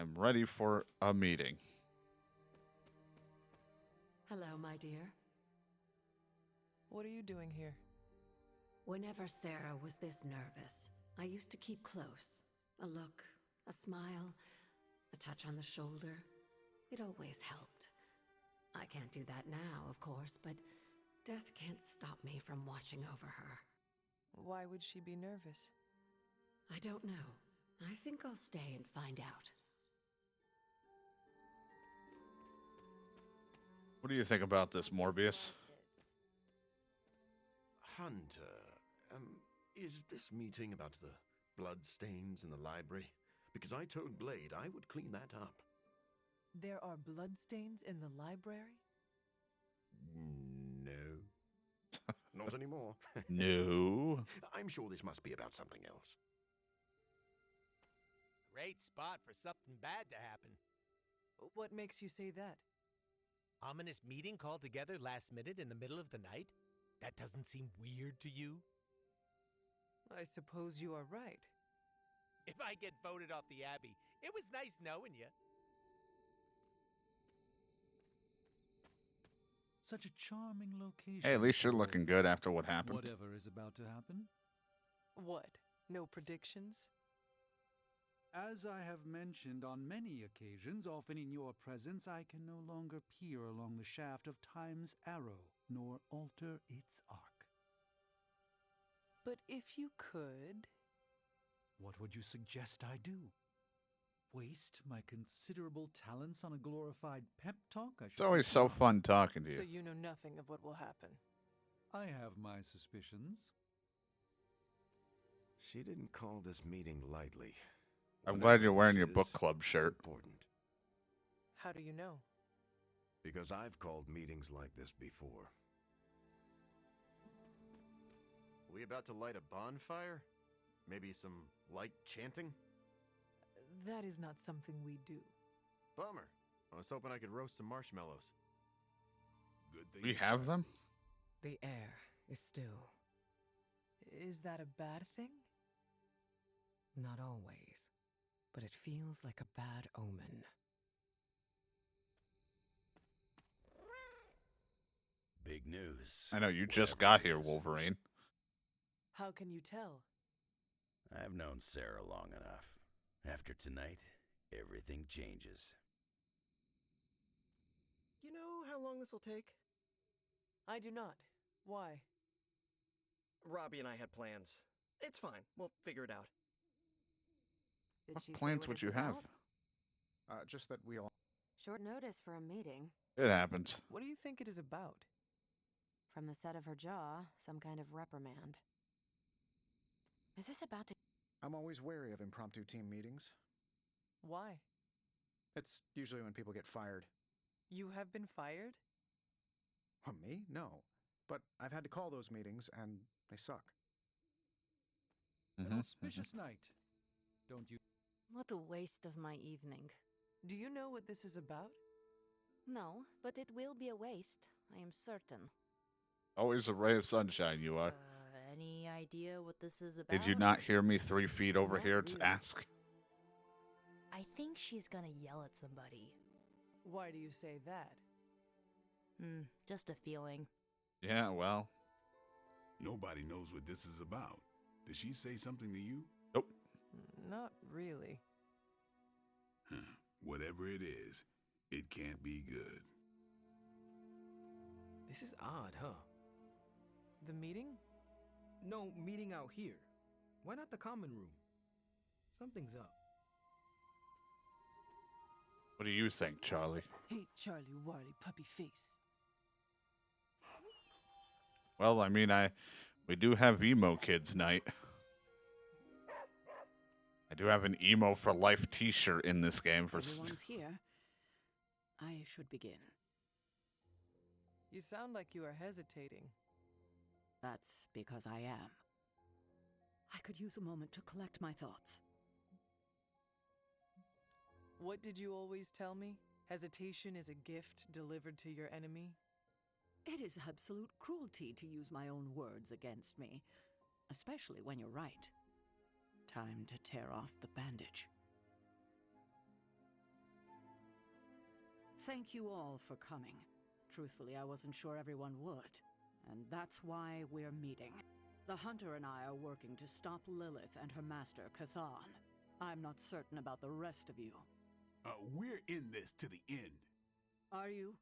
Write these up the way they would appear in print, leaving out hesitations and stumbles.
I'm ready for a meeting. Hello, my dear. What are you doing here? Whenever Sarah was this nervous, I used to keep close. A look, a smile, a touch on the shoulder. It always helped. I can't do that now, of course, but death can't stop me from watching over her. Why would she be nervous? I don't know. I think I'll stay and find out. What do you think about this, Morbius? Hunter, is this meeting about the bloodstains in the library? Because I told Blade I would clean that up. There are bloodstains in the library? No. Not anymore. No. I'm sure this must be about something else. Great spot for something bad to happen. What makes you say that? Ominous meeting called together last minute in the middle of the night? That doesn't seem weird to you? I suppose you are right. If I get voted off the Abbey, it was nice knowing you. Such a charming location. Hey, at least you're looking good after what happened. Whatever is about to happen. What? No predictions? As I have mentioned on many occasions, often in your presence, I can no longer peer along the shaft of time's arrow, nor alter its arc. But if you could... What would you suggest I do? Waste my considerable talents on a glorified pep talk? It's always so fun talking to So you. you know nothing of what will happen. I have my suspicions. She didn't call this meeting lightly. I'm Whatever glad you're wearing this your book is, club it's shirt. important. How do you know? Because I've called meetings like this before. We about to light a bonfire? Maybe some light chanting? That is not something we do. Bummer. I was hoping I could roast some marshmallows. Good thing We have them? The air is still. Is that a bad thing? Not always, but it feels like a bad omen. Big news. I know, you just Whatever got it here, is. Wolverine. How can you tell? I've known Sarah long enough. After tonight, everything changes. You know how long this will take? I do not. Why? Robbie and I had plans. It's fine. We'll figure it out. Did What she say plans what would it's you have? about? Just that we all... Short notice for a meeting. It happens. What do you think it is about? From the set of her jaw, some kind of reprimand. Is this about to... I'm always wary of impromptu team meetings. Why? It's usually when people get fired. You have been fired? Me? No. But I've had to call those meetings, and they suck. An auspicious night. Don't you? What a waste of my evening. Do you know what this is about? No, but it will be a waste, I am certain. Always a ray of sunshine, you are. Any idea what this is about? Did you not hear me 3 feet over Not here to really. ask? I think she's gonna yell at somebody. Why do you say that? Just a feeling. Yeah, well. Nobody knows what this is about. Did she say something to you? Nope. Not really. Huh. Whatever it is, it can't be good. This is odd, huh? The meeting? No, meeting out here. Why not the common room? Something's up. What do you think, Charlie? Hey, Charlie Warly puppy face. Well, I mean, we do have emo kids night. I do have an emo for life T-shirt in this game for. Everyone's here. I should begin. You sound like you are hesitating. That's because I am. I could use a moment to collect my thoughts. What did you always tell me? Hesitation is a gift delivered to your enemy? It is absolute cruelty to use my own words against me, especially when you're right. Time to tear off the bandage. Thank you all for coming. Truthfully, I wasn't sure everyone would. And that's why we're meeting. The Hunter and I are working to stop Lilith and her master, Cathan. I'm not certain about the rest of you. We're in this to the end. Are you?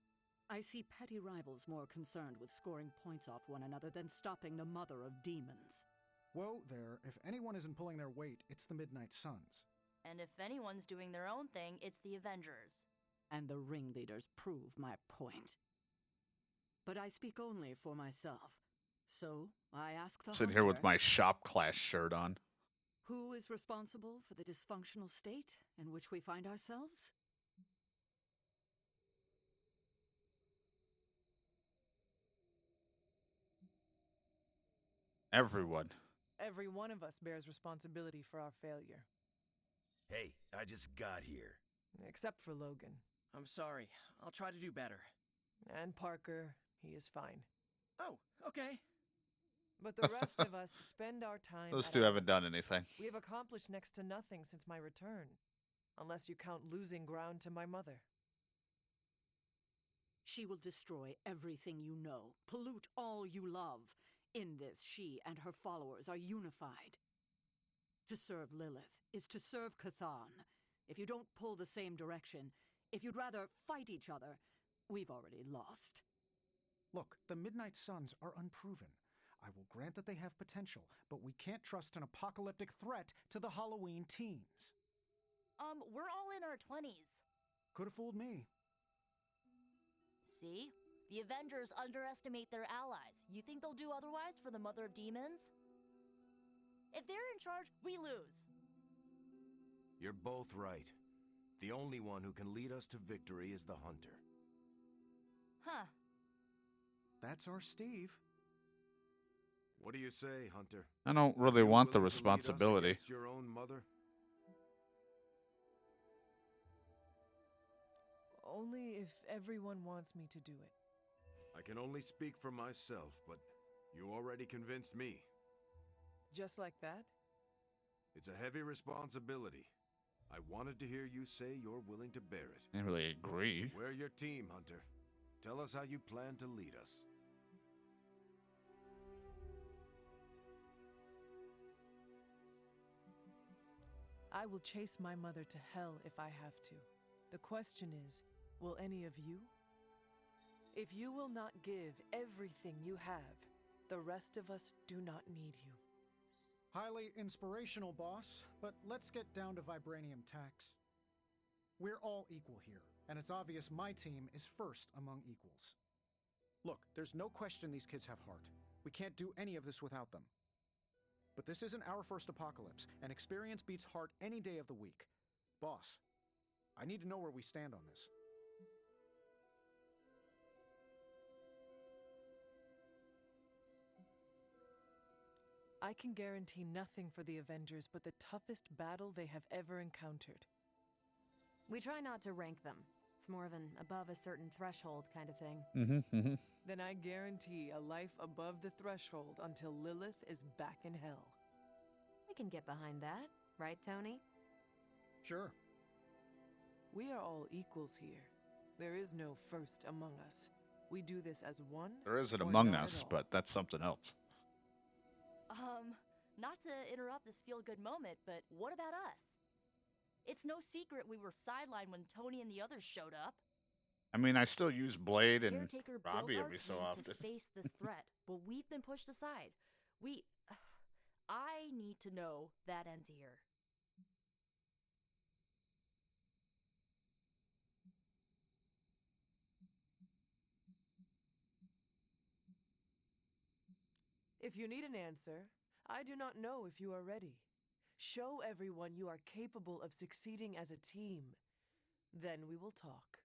I see petty rivals more concerned with scoring points off one another than stopping the mother of demons. Whoa there, if anyone isn't pulling their weight, it's the Midnight Suns. And if anyone's doing their own thing, it's the Avengers. And the ringleaders prove my point. But I speak only for myself. So, I ask the Sitting here with Hunter, my shop class shirt on. who is responsible for the dysfunctional state in which we find ourselves? Everyone. Every one of us bears responsibility for our failure. Hey, I just got here. Except for Logan. I'm sorry. I'll try to do better. And Parker, he is fine. Oh, okay. But the rest of us spend our time. Those at two haven't odds. done anything. We have accomplished next to nothing since my return. Unless you count losing ground to my mother. She will destroy everything you know, pollute all you love. In this, she and her followers are unified. To serve Lilith is to serve Cathan. If you don't pull the same direction, if you'd rather fight each other, we've already lost. Look, the Midnight Suns are unproven. I will grant that they have potential, but we can't trust an apocalyptic threat to the Halloween teens. We're all in our 20s. Could have fooled me. See? The Avengers underestimate their allies. You think they'll do otherwise for the Mother of Demons? If they're in charge, we lose. You're both right. The only one who can lead us to victory is the Hunter. Huh. That's our Steve. What do you say, Hunter? I don't really want the responsibility. Your own mother? Only if everyone wants me to do it. I can only speak for myself, but you already convinced me. Just like that? It's a heavy responsibility. I wanted to hear you say you're willing to bear it. I really agree. We're your team, Hunter. Tell us how you plan to lead us. I will chase my mother to hell if I have to. The question is, will any of you? If you will not give everything you have, the rest of us do not need you. Highly inspirational, boss, but let's get down to vibranium tax. We're all equal here, and it's obvious my team is first among equals. Look, there's no question these kids have heart. We can't do any of this without them. But this isn't our first apocalypse, and experience beats heart any day of the week. Boss, I need to know where we stand on this. I can guarantee nothing for the Avengers but the toughest battle they have ever encountered. We try not to rank them. It's more of an above a certain threshold kind of thing. Then I guarantee a life above the threshold until Lilith is back in hell. We can get behind that, right, Tony? Sure. We are all equals here. There is no first among us. We do this as one. There isn't or among not us, at all. but that's something else. Not to interrupt this feel-good moment, but what about us? It's no secret we were sidelined when Tony and the others showed up. I mean, I still use Blade and Caretaker Robbie built our every so team often. to face this threat, but we've been pushed aside. I need to know that ends here. If you need an answer, I do not know if you are ready. Show everyone you are capable of succeeding as a team. Then we will talk.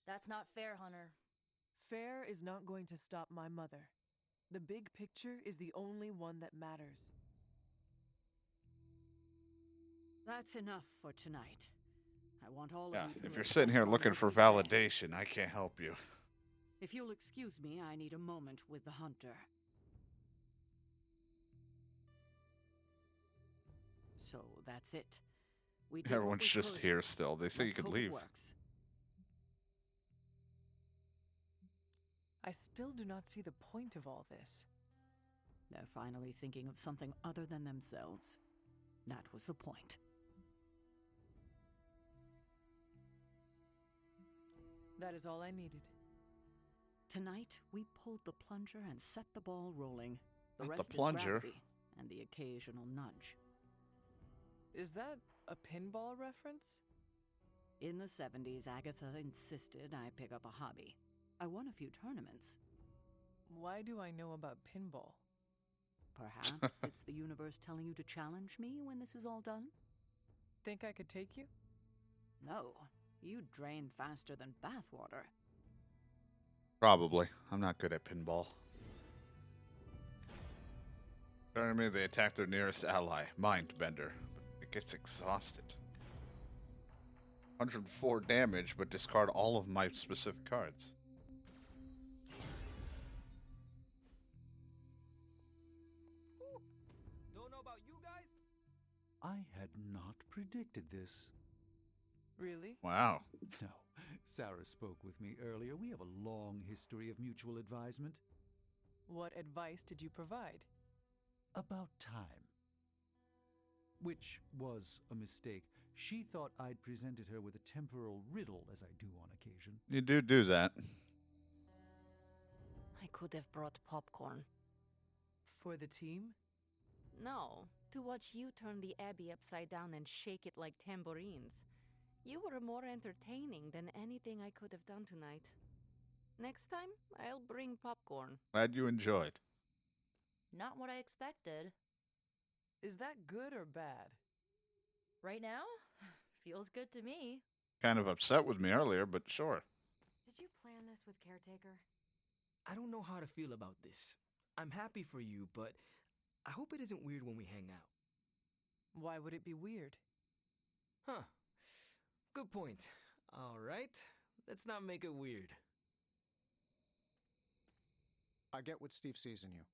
That's not fair, Hunter. Fair is not going to stop my mother. The big picture is the only one that matters. That's enough for tonight. I want all Yeah, of you to if you're reflect sitting here on looking what for we say. validation, I can't help you. If you'll excuse me, I need a moment with the Hunter. So that's it. We did what Everyone's we just could. here still. They say you Let's could hope it leave. works. I still do not see the point of all this. They're finally thinking of something other than themselves. That was the point. That is all I needed. Tonight, we pulled the plunger and set the ball rolling. The The rest plunger? is gravity and the occasional nudge. Is that a pinball reference? In the 70s, Agatha insisted I pick up a hobby. I won a few tournaments. Why do I know about pinball? Perhaps it's the universe telling you to challenge me when this is all done? Think I could take you? No, you drain faster than bathwater. Probably. I'm not good at pinball. Turn me, they attack their nearest ally, Mindbender. But it gets exhausted. 104 damage, but discard all of my specific cards. Don't know about you guys? I had not predicted this. Really? Wow. No. Sarah spoke with me earlier. We have a long history of mutual advisement. What advice did you provide? About time. Which was a mistake. She thought I'd presented her with a temporal riddle, as I do on occasion. You do that. I could have brought popcorn. For the team? No, to watch you turn the abbey upside down and shake it like tambourines. You were more entertaining than anything I could have done tonight. Next time, I'll bring popcorn. Glad you enjoyed. Not what I expected. Is that good or bad? Right now? Feels good to me. Kind of upset with me earlier, but sure. Did you plan this with Caretaker? I don't know how to feel about this. I'm happy for you, but I hope it isn't weird when we hang out. Why would it be weird? Huh. Good point. All right. Let's not make it weird. I get what Steve sees in you.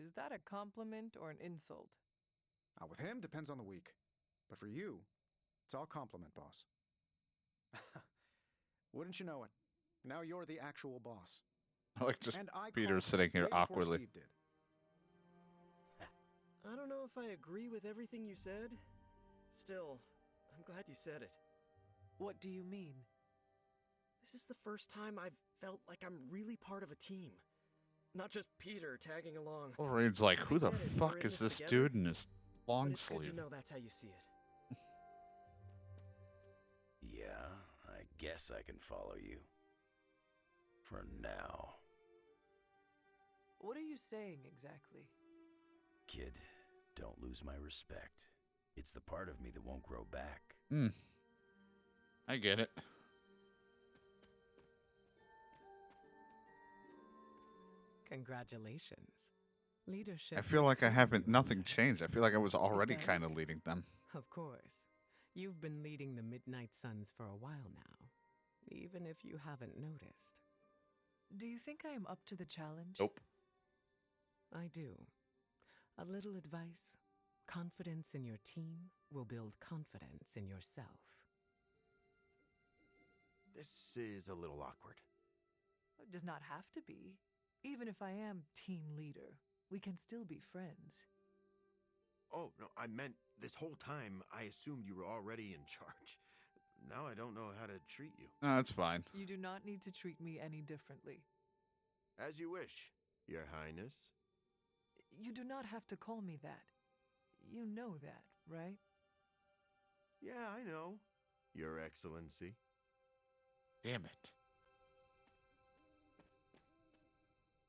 Is that a compliment or an insult? With him, depends on the week. But for you, it's all compliment, boss. Wouldn't you know it? Now you're the actual boss. I like just And I Peter called sitting here way before awkwardly. Steve did. I don't know if I agree with everything you said. Still, I'm glad you said it. What do you mean? This is the first time I've felt like I'm really part of a team. Not just Peter tagging along. Wolverine's like, who the I get it, we're fuck in is this this together, dude in his but long it's good sleeve? to know that's how you see it. Yeah, I guess I can follow you. For now. What are you saying exactly? Kid, don't lose my respect. It's the part of me that won't grow back. I get it. Congratulations. Leadership. I feel like I looks haven't, good. nothing changed. I feel like I was already does? kind of leading them. Of course. You've been leading the Midnight Suns for a while now, even if you haven't noticed. Do you think I am up to the challenge? Nope. I do. A little advice. Confidence in your team will build confidence in yourself. This is a little awkward. It does not have to be. Even if I am team leader, we can still be friends. Oh, no, I meant this whole time I assumed you were already in charge. Now I don't know how to treat you. No, it's fine. You do not need to treat me any differently. As you wish, Your Highness. You do not have to call me that. You know that, right? Yeah, I know. Your Excellency. Damn it.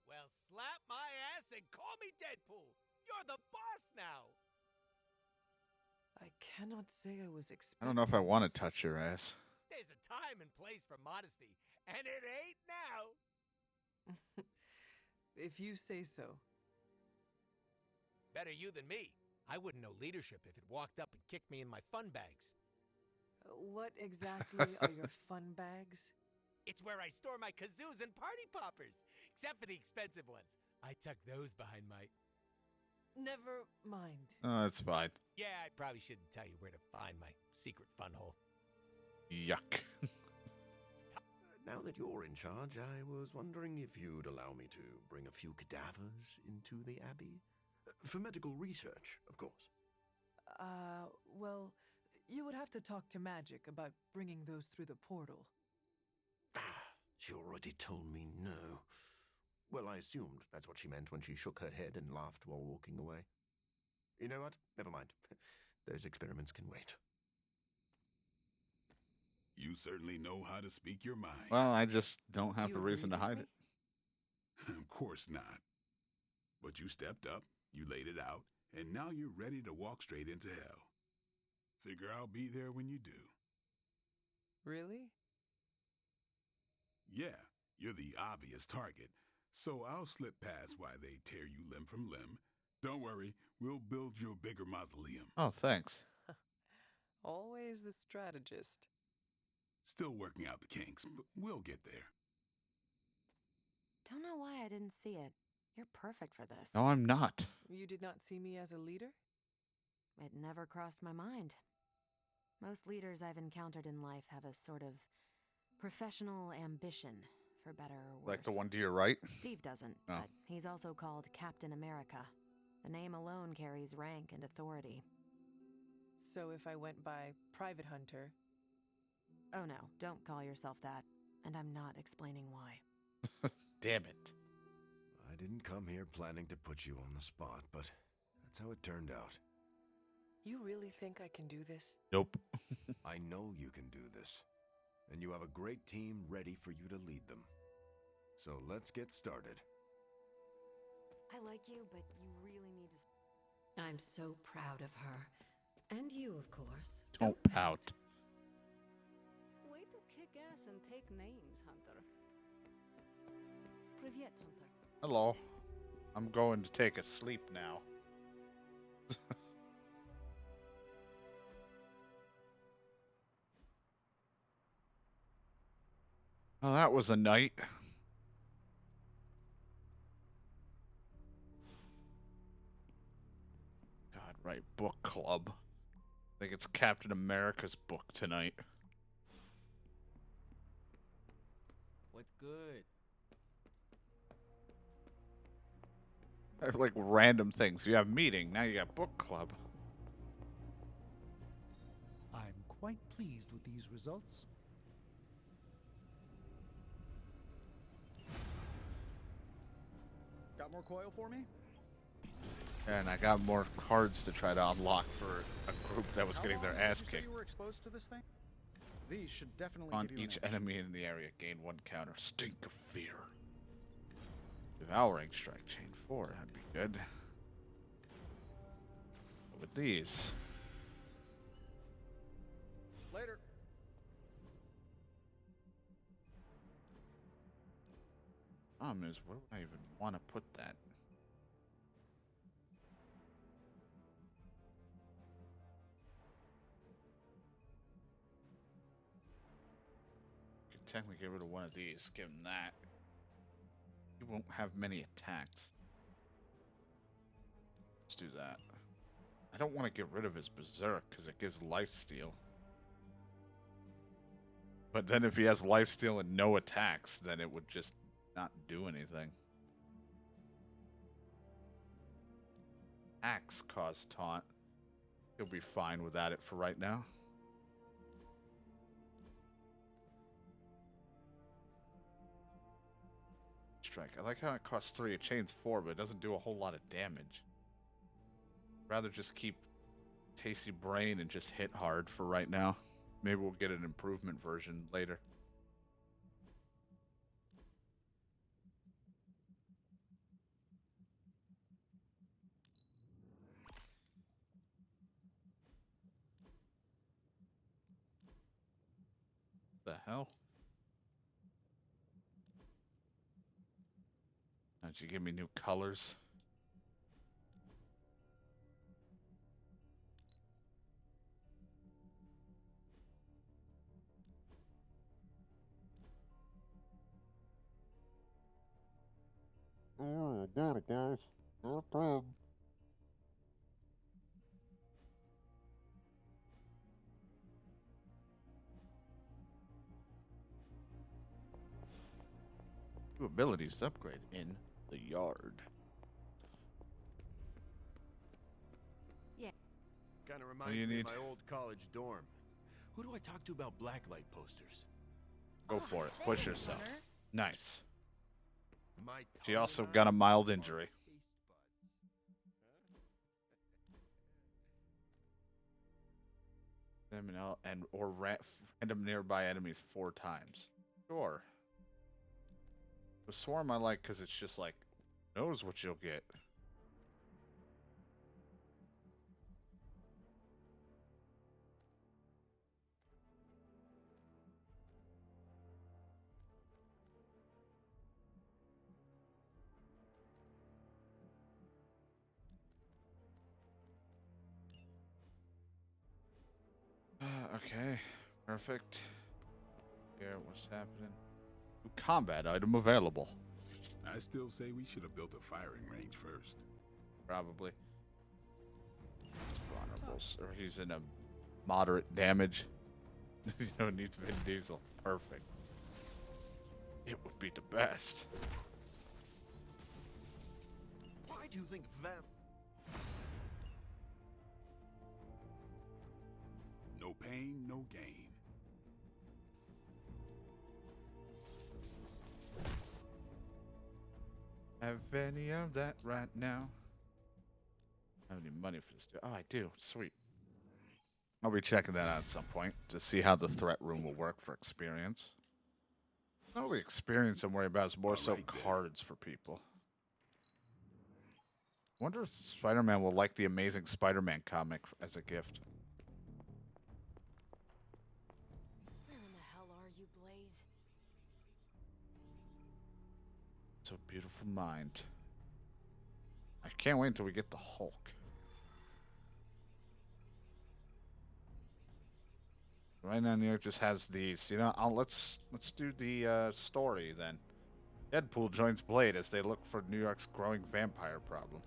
Well, slap my ass and call me Deadpool. You're the boss now. I cannot say I was I expecting. don't know if I want to this. touch your ass. There's a time and place for modesty, and it ain't now. If you say so. Better you than me. I wouldn't know leadership if it walked up and kicked me in my fun bags. What exactly are your fun bags? It's where I store my kazoos and party poppers, except for the expensive ones. I tuck those behind my... Never mind. Oh, that's fine. Yeah, I probably shouldn't tell you where to find my secret fun hole. Yuck. Now that you're in charge, I was wondering if you'd allow me to bring a few cadavers into the abbey. For medical research, of course. Well, you would have to talk to Magic about bringing those through the portal. She already told me no. Well, I assumed that's what she meant when she shook her head and laughed while walking away. You know what? Never mind. Those experiments can wait. You certainly know how to speak your mind. Well, I just don't have You the reason to agreed with hide me? it. Of course not. But you stepped up, you laid it out, and now you're ready to walk straight into hell. Figure I'll be there when you do. Really? Yeah, you're the obvious target, so I'll slip past why they tear you limb from limb. Don't worry, we'll build you a bigger mausoleum. Oh, thanks. Always the strategist. Still working out the kinks, but we'll get there. Don't know why I didn't see it. You're perfect for this. No, I'm not. You did not see me as a leader? It never crossed my mind. Most leaders I've encountered in life have a sort of professional ambition, for better or worse. Like the one to your right? Steve doesn't, Oh. but he's also called Captain America. The name alone carries rank and authority. So if I went by Private Hunter... Oh no, don't call yourself that. And I'm not explaining why. Damn it. I didn't come here planning to put you on the spot, but that's how it turned out. You really think I can do this? Nope. I know you can do this, and you have a great team ready for you to lead them. So let's get started. I like you, but you really need to... I'm so proud of her. And you, of course. Don't pout. Way to kick ass and take names, Hunter. Привет, Hunter. Hello. I'm going to take a sleep now. Well, that was a night. God, right. Book club. I think it's Captain America's book tonight. What's good? I have like random things. You have meeting, now you got book club. I'm quite pleased with these results. Got more coil for me? And I got more cards to try to unlock for a group that was getting their ass Did you say kicked. you were exposed to this thing? These should definitely On give you each an edge. enemy in the area, gain 1 counter. Stink of fear. Devouring strike, chain 4. That'd be good. What with these? Later. Problem is, where would I even want to put that? Could technically get rid of one of these. Give him that. He won't have many attacks. Let's do that. I don't want to get rid of his berserk because it gives lifesteal. But then if he has lifesteal and no attacks, then it would just not do anything. Axe cause taunt. He'll be fine without it for right now. Strike. I like how it costs 3, it chains 4, but it doesn't do a whole lot of damage. Rather just keep Tasty Brain and just hit hard for right now. Maybe we'll get an improvement version later. The hell? Don't you give me new colors? Oh, I got it, guys. No problem. New abilities to upgrade in the yard. Yeah. Kind of do reminds you me need? of my old college dorm. Who do I talk to about blacklight posters? Go for it. Push yourself. Nice. My She also got a mild injury. Or random nearby enemies 4 times. Sure. The swarm I like because it's just like knows what you'll get. Okay, perfect. Here, what's happening? New combat item available. I still say we should have built a firing range first. Probably. Vulnerables. Or he's in a moderate damage. You know, needs Vin Diesel. Perfect. It would be the best. Why do you think vamp? No pain, no gain. Have any of that right now? I have any money for this? Oh, I do. Sweet. I'll be checking that out at some point to see how the threat room will work for experience. Not really experience I'm worried about, it's more so cards for people. Wonder if Spider-Man will like the Amazing Spider-Man comic as a gift. Where in the hell are you, Blaze? So beautiful mind. I can't wait until we get the Hulk. Right now, New York just has these. You know, let's do the story then. Deadpool joins Blade as they look for New York's growing vampire problem.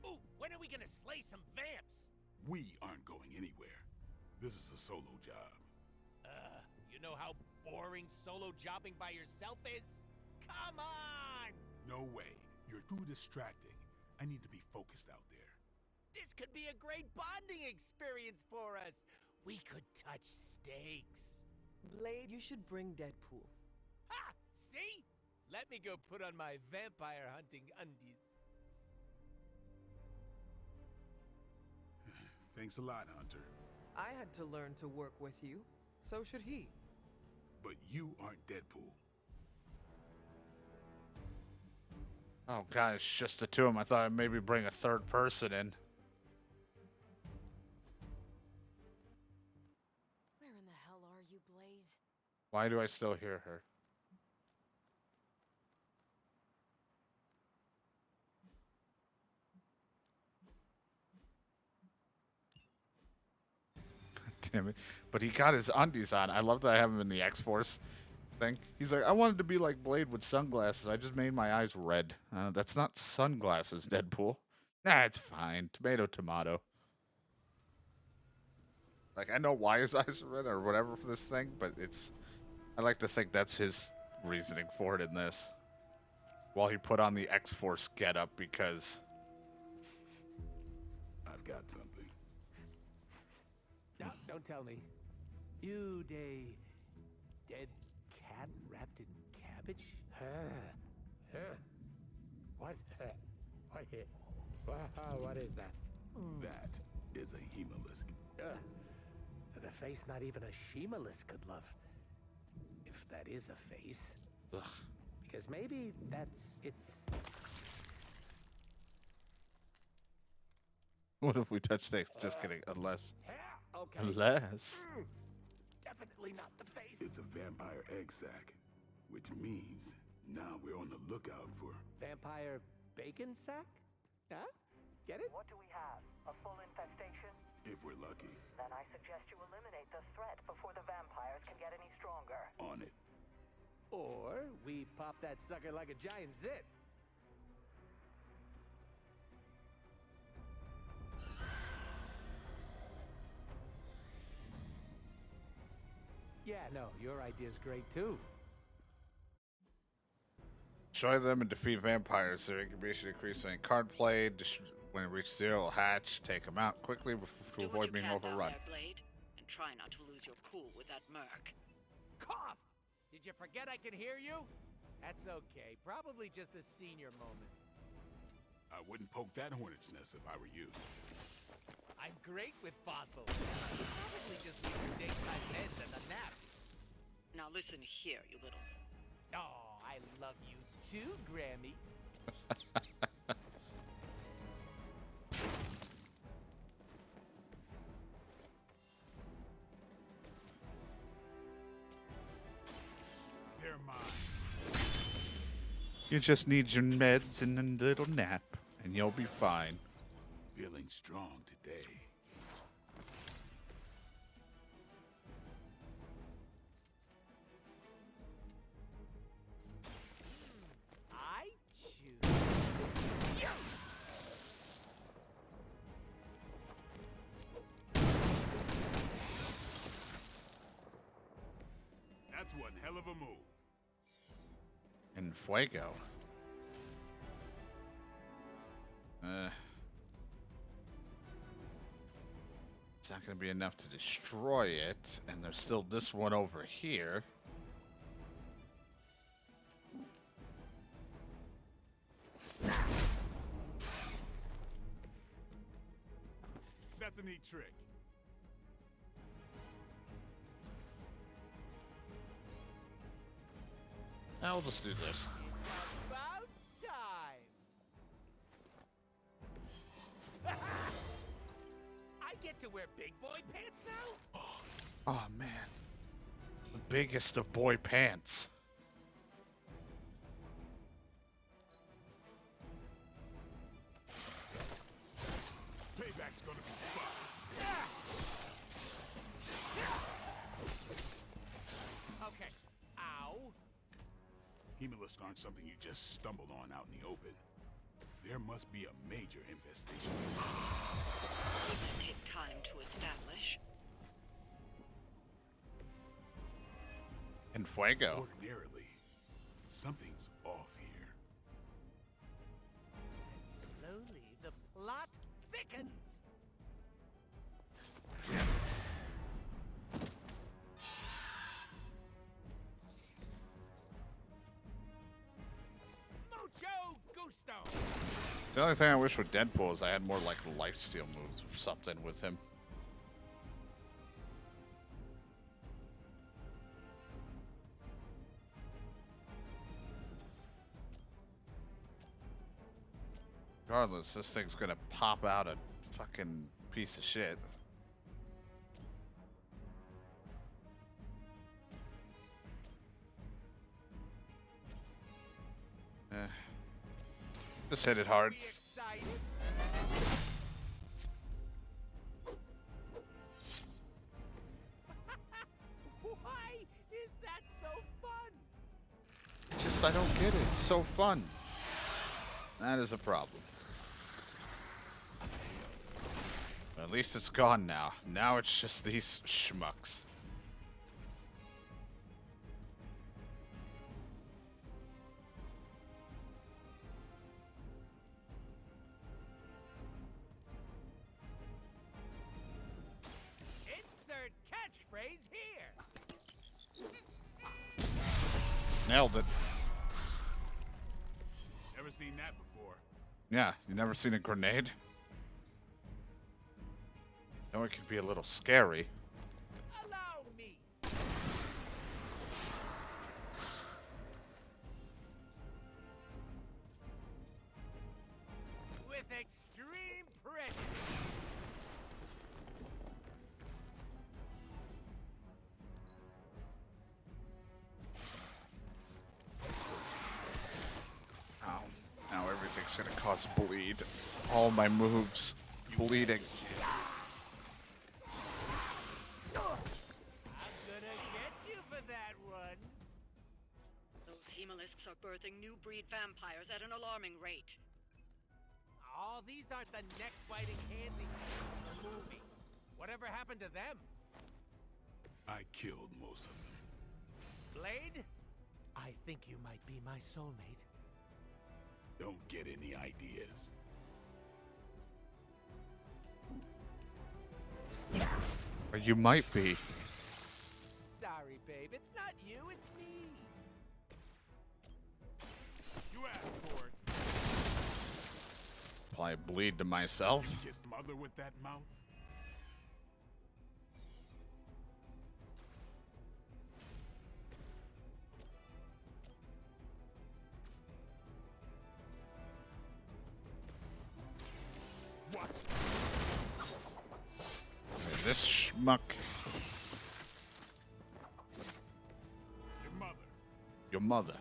Ooh, when are we gonna slay some vamps? We aren't going anywhere. This is a solo job. You know how boring solo jobbing by yourself is? Come on! No way. You're too distracting. I need to be focused out there. This could be a great bonding experience for us. We could touch steaks. Blade, you should bring Deadpool. Ha! See? Let me go put on my vampire hunting undies. Thanks a lot, Hunter. I had to learn to work with you. So should he. But you aren't Deadpool. Oh god, it's just the two of them. I thought I'd maybe bring a third person in. Where in the hell are you, Blaze? Why do I still hear her? Damn it. But he got his undies on. I love that I have him in the X-Force thing. He's like, I wanted to be like Blade with sunglasses. I just made my eyes red. That's not sunglasses, Deadpool. Nah, it's fine. Tomato, tomato. Like, I know why his eyes are red or whatever for this thing, but it's... I like to think that's his reasoning for it in this. While he put on the X-Force getup because... I've got something. No, don't tell me. You dead cat wrapped in cabbage? What is that? That is a hemolisk. The face not even a shemalisk could love. If that is a face. Ugh. Because maybe it's... What if we touch stakes? Just kidding. Unless... Okay. Unless... Definitely not the face. It's a vampire egg sac, which means now we're on the lookout for... Vampire bacon sack? Huh? Get it? What do we have? A full infestation? If we're lucky. Then I suggest you eliminate the threat before the vampires can get any stronger. On it. Or we pop that sucker like a giant zit. Yeah, no, your idea's great too. Destroy them and defeat vampires. Their incubation increases when card played. When it reaches 0, it'll hatch. Take them out quickly to avoid being overrun. Blade, and try not to lose your cool with that merc. Cough! Did you forget I can hear you? That's okay. Probably just a senior moment. I wouldn't poke that hornet's nest if I were you. I'm great with fossils. Probably just need your daytime meds and a nap. Now listen here, you little... Oh, I love you too, Grammy. They're mine. You just need your meds and a little nap, and you'll be fine. Feeling strong today. I choose you. That's one hell of a move. And Fuego. It's not going to be enough to destroy it, and there's still this one over here. That's a neat trick. I'll just do this. About time. I get to wear big boy pants now? Oh, man. The biggest of boy pants. Payback's gonna be fun. Okay. Ow. Hemolisks aren't something you just stumble on out in the open. There must be a major infestation. It will take time to establish. And Fuego. Ordinarily, something's off here. And slowly the plot thickens. Mucho gusto. The only thing I wish with Deadpool is I had more like lifesteal moves or something with him. Regardless, this thing's gonna pop out a fucking piece of shit. Just hit it hard. Why is that so fun? Just, I don't get it. It's so fun. That is a problem. But at least it's gone now. Now it's just these schmucks. Insert catchphrase here. Nailed it. Never seen that before. Yeah, you never seen a grenade? No, it could be a little scary. Allow me. With extreme prejudice. Ow. Now everything's gonna cause bleed. All my moves bleeding. I'm gonna get you for that one. Those hemolisks are birthing new breed vampires at an alarming rate. Oh, these aren't the neck-biting handies from the movies. Whatever happened to them? I killed most of them. Blade? I think you might be my soulmate. Don't get any ideas. Or you might be. Sorry, babe. It's not you, it's me. You asked for it. Apply bleed to myself. You kissed mother with that mouth? Watch. This schmuck. Your mother. Your mother.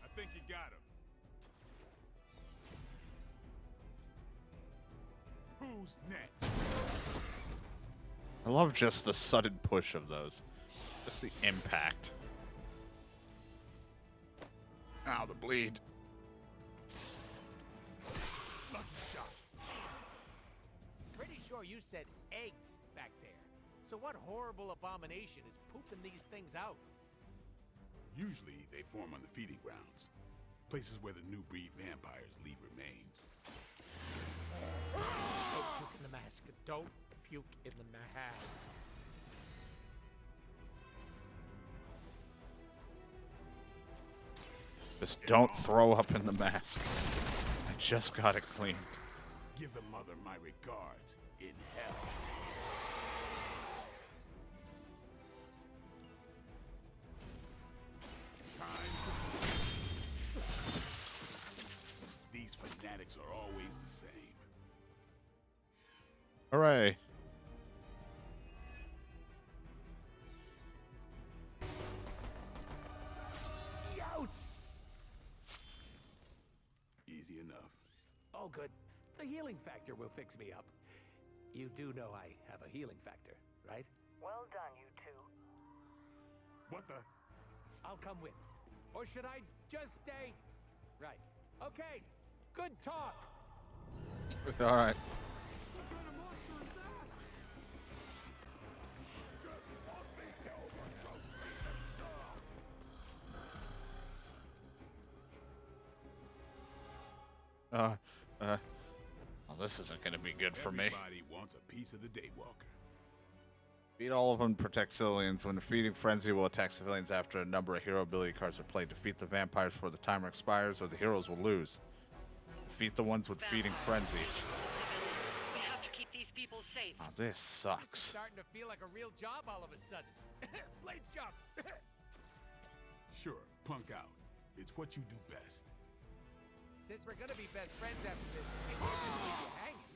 I think you got him. Who's next? I love just the sudden push of those. Just the impact. Ow, the bleed. Lucky shot. Pretty sure you said eggs back there. So what horrible abomination is pooping these things out? Usually they form on the feeding grounds. Places where the new breed vampires leave remains. Don't puke in the mask. Don't puke in the mask. Just don't throw up in the mask. I just got it cleaned. Give the mother my regards in hell. These fanatics are always the same. Hooray. Ouch! Easy enough. Oh, good. The healing factor will fix me up. You do know I have a healing factor, right? Well done, you two. What the? I'll come with. Or should I just stay? Right. Okay. Good talk. All right. Well, this isn't going to be good for me. Everybody wants a piece of the Daywalker. Beat all of them, protect civilians. When the feeding frenzy will attack civilians after a number of hero ability cards are played. Defeat the vampires before the timer expires, or the heroes will lose. Defeat the ones with feeding frenzies. We have to keep these people safe. Oh, this This is sucks. starting to feel like a real job all of a sudden. Blades jump. Sure, punk out. It's what you do best. Since we're gonna be best friends after this, I can't just leave you hanging.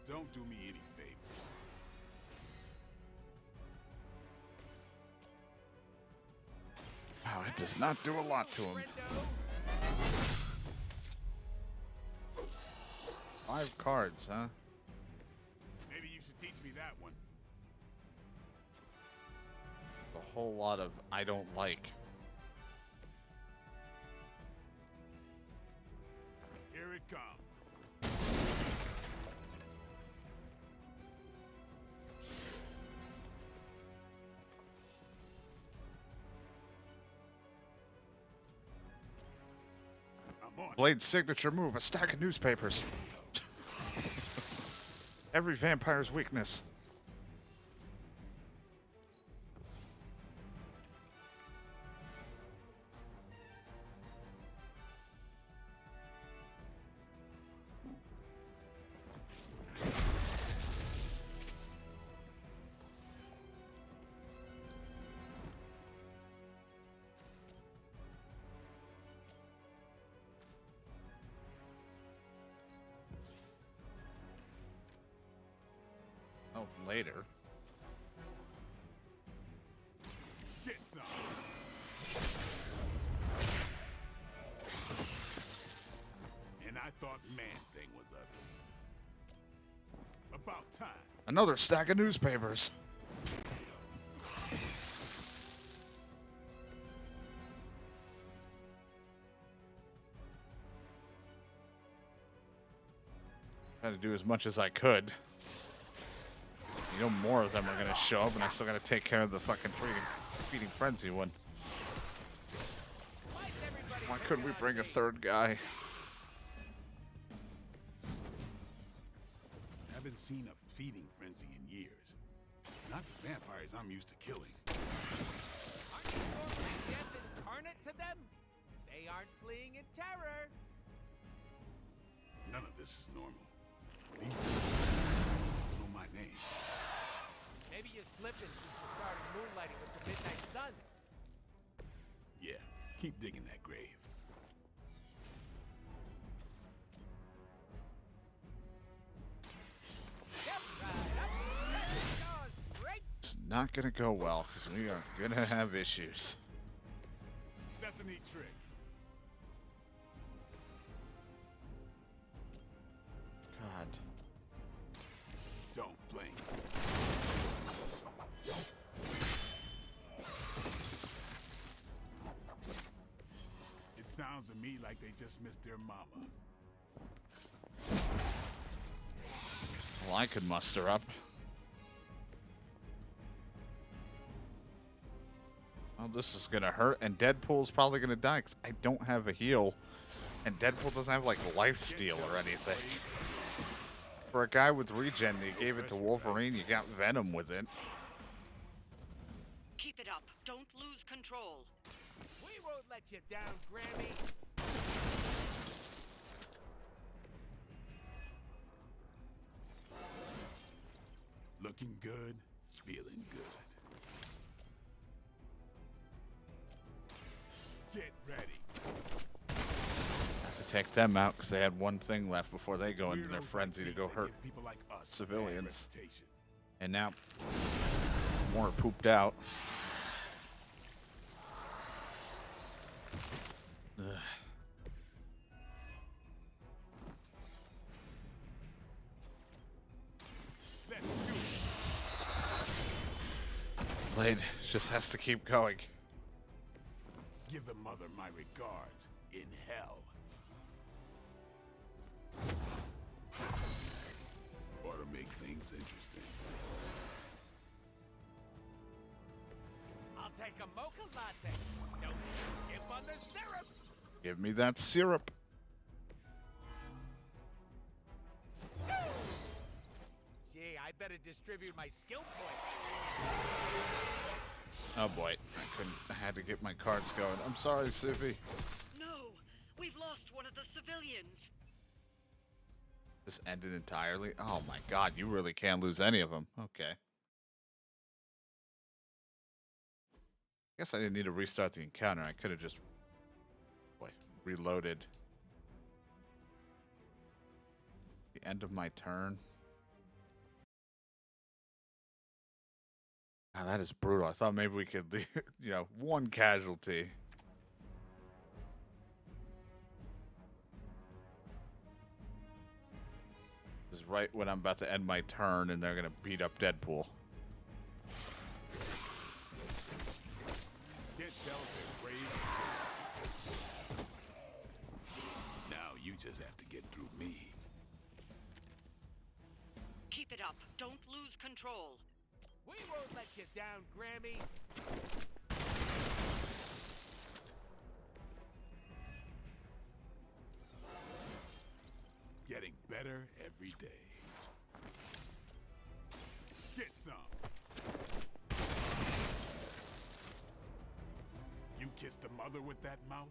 Don't do me any favors. Wow, it does not do a lot to him. 5 cards, huh? Maybe you should teach me that one. A whole lot of I don't like. Here it comes. I'm on. Blade's signature move, a stack of newspapers. Every vampire's weakness. Oh, later. Get some. And I thought Man-Thing was ugly. About time. Another stack of newspapers. Try to do as much as I could. You know, more of them are gonna show up, and I still gotta take care of the fucking feeding frenzy one. Why couldn't we bring a third guy? Haven't seen a feeding frenzy in years. Not the vampires I'm used to killing. Aren't you normally death incarnate to them? They aren't fleeing in terror. None of this is normal. These don't know my name. Maybe you're slipping since you started moonlighting with the Midnight Suns. Yeah, keep digging that grave. It's not gonna go well because we are gonna have issues. That's a neat trick. God. Don't blink. It sounds to me like they just missed their mama. Well, I could muster up. Well, this is gonna hurt, and Deadpool's probably gonna die because I don't have a heal, and Deadpool doesn't have like life steal or anything. For a guy with regen, you gave it to Wolverine. You got Venom with it. Keep it up. Don't lose control. We won't let you down, Grammy. Looking good, feeling good. Get ready. Have to take them out because they had one thing left before they go into their frenzy to go hurt civilians. And now more are pooped out. Ugh. Blade just has to keep going. Give the mother my regards in hell. Ought to make things interesting. I'll take a mocha latte. Don't skip on the syrup. Give me that syrup. Gee, I better distribute my skill points. Oh boy, I had to get my cards going. I'm sorry, Siffy. No, we've lost one of the civilians. This ended entirely? Oh my god, you really can't lose any of them. Okay. Guess I didn't need to restart the encounter. I could have just reloaded. The end of my turn. God, that is brutal. I thought maybe we could leave, one casualty. This is right when I'm about to end my turn and they're going to beat up Deadpool. Can't tell if they're brave. Now you just have to get through me. Keep it up. Don't lose control. We won't let you down, Grammy. Getting better every day. Get some. You kissed the mother with that mouth?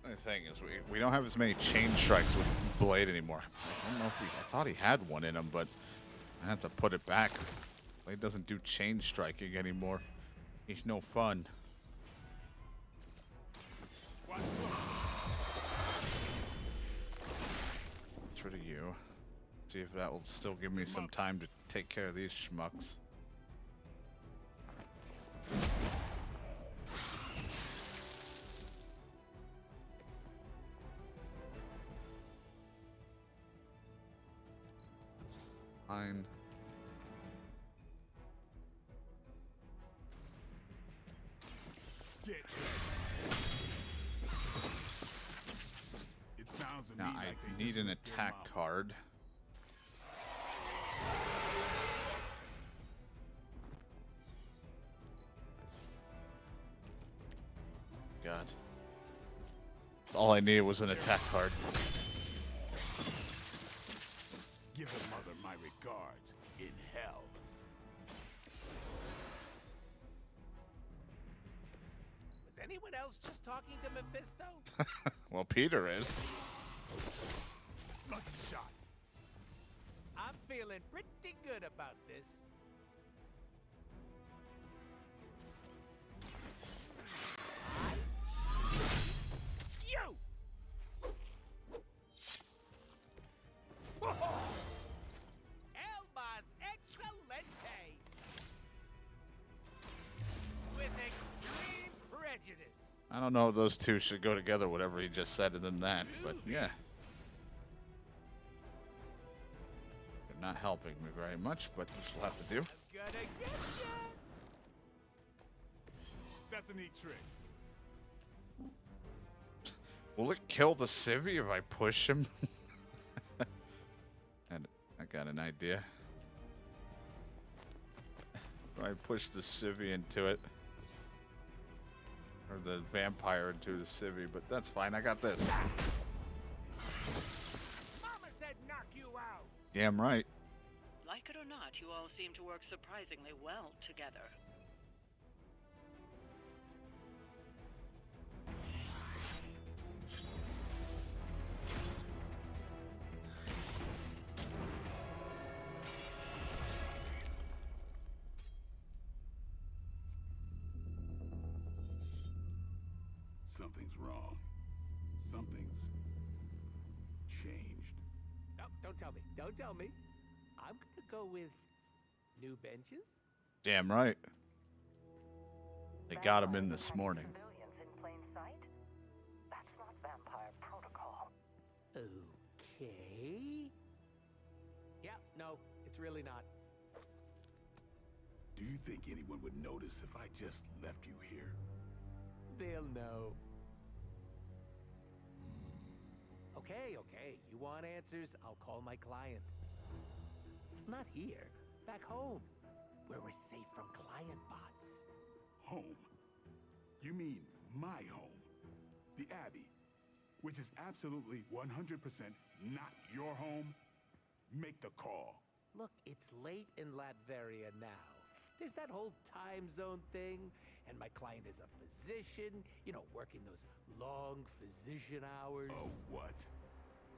The thing is, we don't have as many chain strikes with Blade anymore. I don't know if I thought he had one in him, but I have to put it back. Blade doesn't do chain striking anymore. He's no fun. Get rid of you. See if that will still give me some time to take care of these schmucks. Fine. It sounds to me Now I like they need just an missed their attack mama. card. God. All I needed was an attack card. Give her mother my regards in hell. Was anyone else just talking to Mephisto? Well, Peter is. Lucky shot. I'm feeling pretty good about this. You! Elmas excelente! With extreme prejudice. I don't know if those two should go together, whatever he just said, and then that, but yeah. They're not helping me very much, but this will have to do. Gonna get ya! That's a neat trick. Will it kill the civvy if I push him? And I got an idea. If I push the civvy into it. Or the vampire into the civvy, but that's fine. I got this. Mama said knock you out. Damn right. Like it or not, you all seem to work surprisingly well together. Something's wrong. Something's changed. No, don't tell me. Don't tell me. I'm gonna go with new benches. Damn right. They got him in this morning. Civilians in plain sight? That's not vampire protocol. Okay. Yeah, no, it's really not. Do you think anyone would notice if I just left you here? They'll know. Okay. You want answers? I'll call my client. Not here. Back home. Where we're safe from client bots. Home? You mean my home? The Abbey, which is absolutely 100% not your home? Make the call. Look, it's late in Latveria now. There's that whole time zone thing, and my client is a physician, you know, working those long physician hours. Oh, what?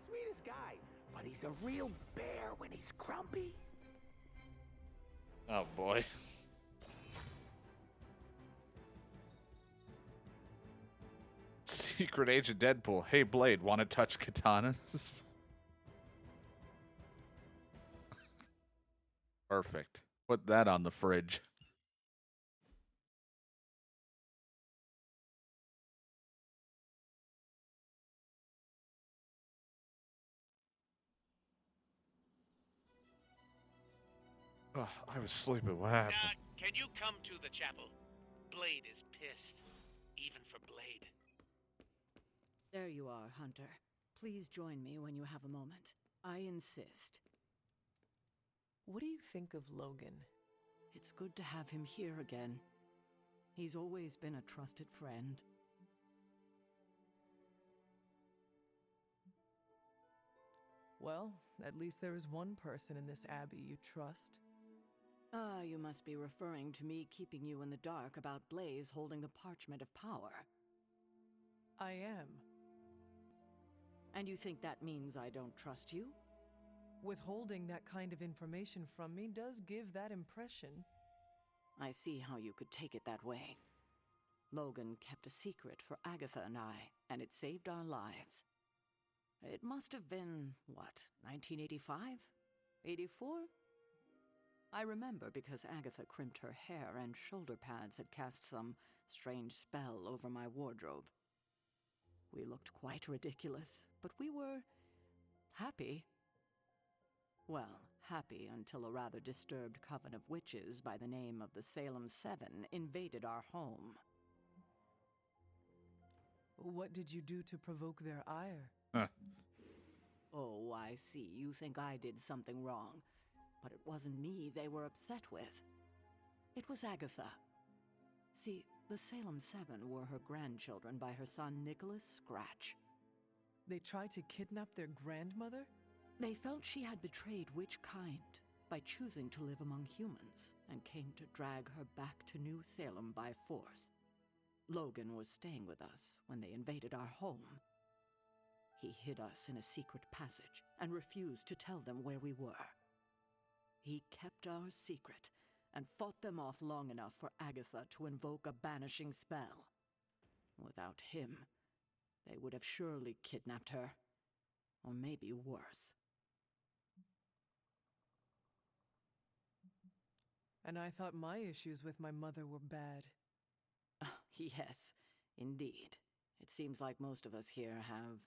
Sweetest guy, but he's a real bear when he's grumpy. Oh boy. Secret Agent Deadpool. Hey Blade, want to touch katanas? Perfect. Put that on the fridge. Oh, I was sleeping. What happened? Can you come to the chapel? Blade is pissed. Even for Blade. There you are, Hunter. Please join me when you have a moment. I insist. What do you think of Logan? It's good to have him here again. He's always been a trusted friend. Well, at least there is one person in this abbey you trust. Ah, you must be referring to me keeping you in the dark about Blaze holding the parchment of power. I am. And you think that means I don't trust you? Withholding that kind of information from me does give that impression. I see how you could take it that way. Logan kept a secret for Agatha and I, and it saved our lives. It must have been, what, 1985? 84? I remember because Agatha crimped her hair and shoulder pads had cast some strange spell over my wardrobe. We looked quite ridiculous, but we were happy. Well, happy until a rather disturbed coven of witches by the name of the Salem Seven invaded our home. What did you do to provoke their ire? Huh. Oh, I see. You think I did something wrong. But it wasn't me they were upset with. It was Agatha. See, the Salem Seven were her grandchildren by her son Nicholas Scratch. They tried to kidnap their grandmother? They felt she had betrayed which kind by choosing to live among humans and came to drag her back to New Salem by force. Logan was staying with us when they invaded our home. He hid us in a secret passage and refused to tell them where we were. He kept our secret and fought them off long enough for Agatha to invoke a banishing spell. Without him, they would have surely kidnapped her, or maybe worse. And I thought my issues with my mother were bad. Yes, indeed. It seems like most of us here have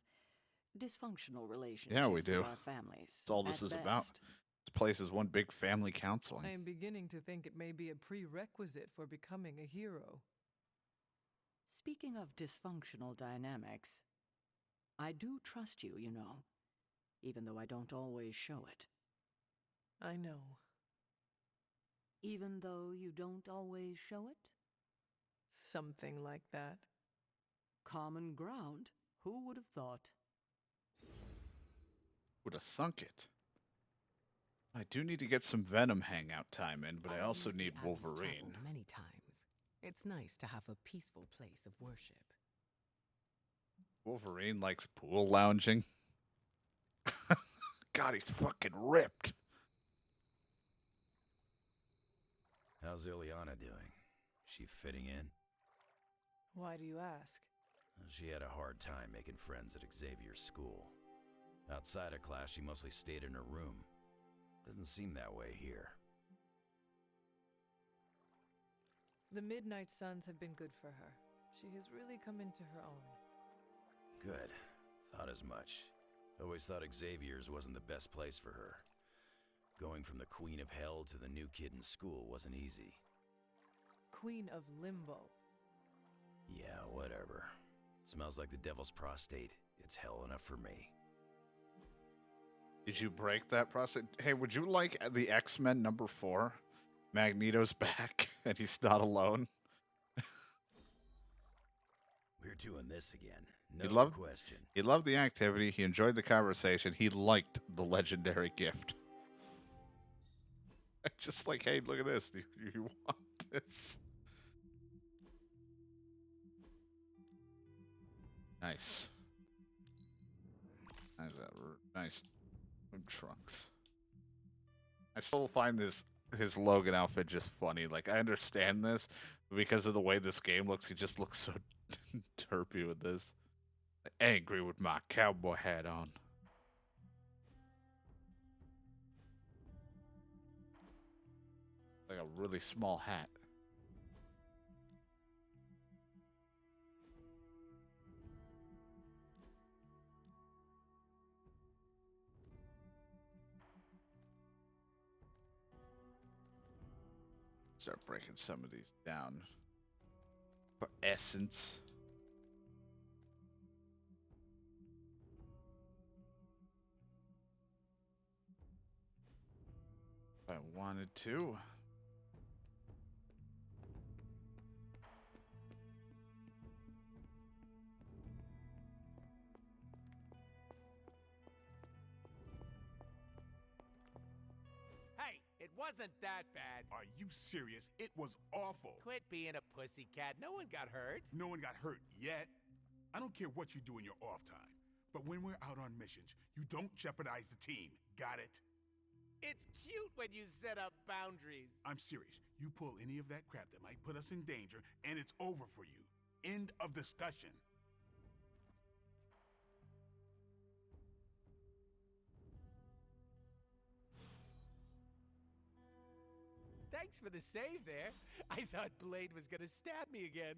dysfunctional relationships Yeah, we do. with our families. That's all this at is about. best. This place is one big family counseling. I am beginning to think it may be a prerequisite for becoming a hero. Speaking of dysfunctional dynamics, I do trust you, you know, even though I don't always show it. I know. Even though you don't always show it? Something like that. Common ground. Who would have thought? Would have thunk it. I do need to get some Venom hangout time in, but I also used the need Abbey's Wolverine. chapel many times. It's nice to have a peaceful place of worship. Wolverine likes pool lounging. God, he's fucking ripped. How's Ileana doing? She fitting in? Why do you ask? She had a hard time making friends at Xavier's school. Outside of class, she mostly stayed in her room. Doesn't seem that way here. The Midnight Suns have been good for her. She has really come into her own. Good. Thought as much. Always thought Xavier's wasn't the best place for her. Going from the Queen of Hell to the new kid in school wasn't easy. Queen of Limbo. Yeah, whatever. Smells like the devil's prostate. It's hell enough for me. Did you break that prostate? Hey, would you like the X-Men #4? Magneto's back, and he's not alone. We're doing this again. He No loved, question. He loved the activity. He enjoyed the conversation. He liked the legendary gift. Just like, hey, look at this. Do you want this? Nice. Nice swim trunks. I still find his Logan outfit just funny. Like, I understand this, but because of the way this game looks, he just looks so derpy with this. Angry with my cowboy hat on. Like a really small hat. Start breaking some of these down for essence. If I wanted to. Hey, it wasn't that bad. Are you serious? It was awful. Quit being a pussycat. No one got hurt. No one got hurt yet. I don't care what you do in your off time, but when we're out on missions, you don't jeopardize the team. Got it? It's cute when you set up boundaries. I'm serious. You pull any of that crap that might put us in danger, and it's over for you. End of discussion. Thanks for the save there. I thought Blade was gonna stab me again.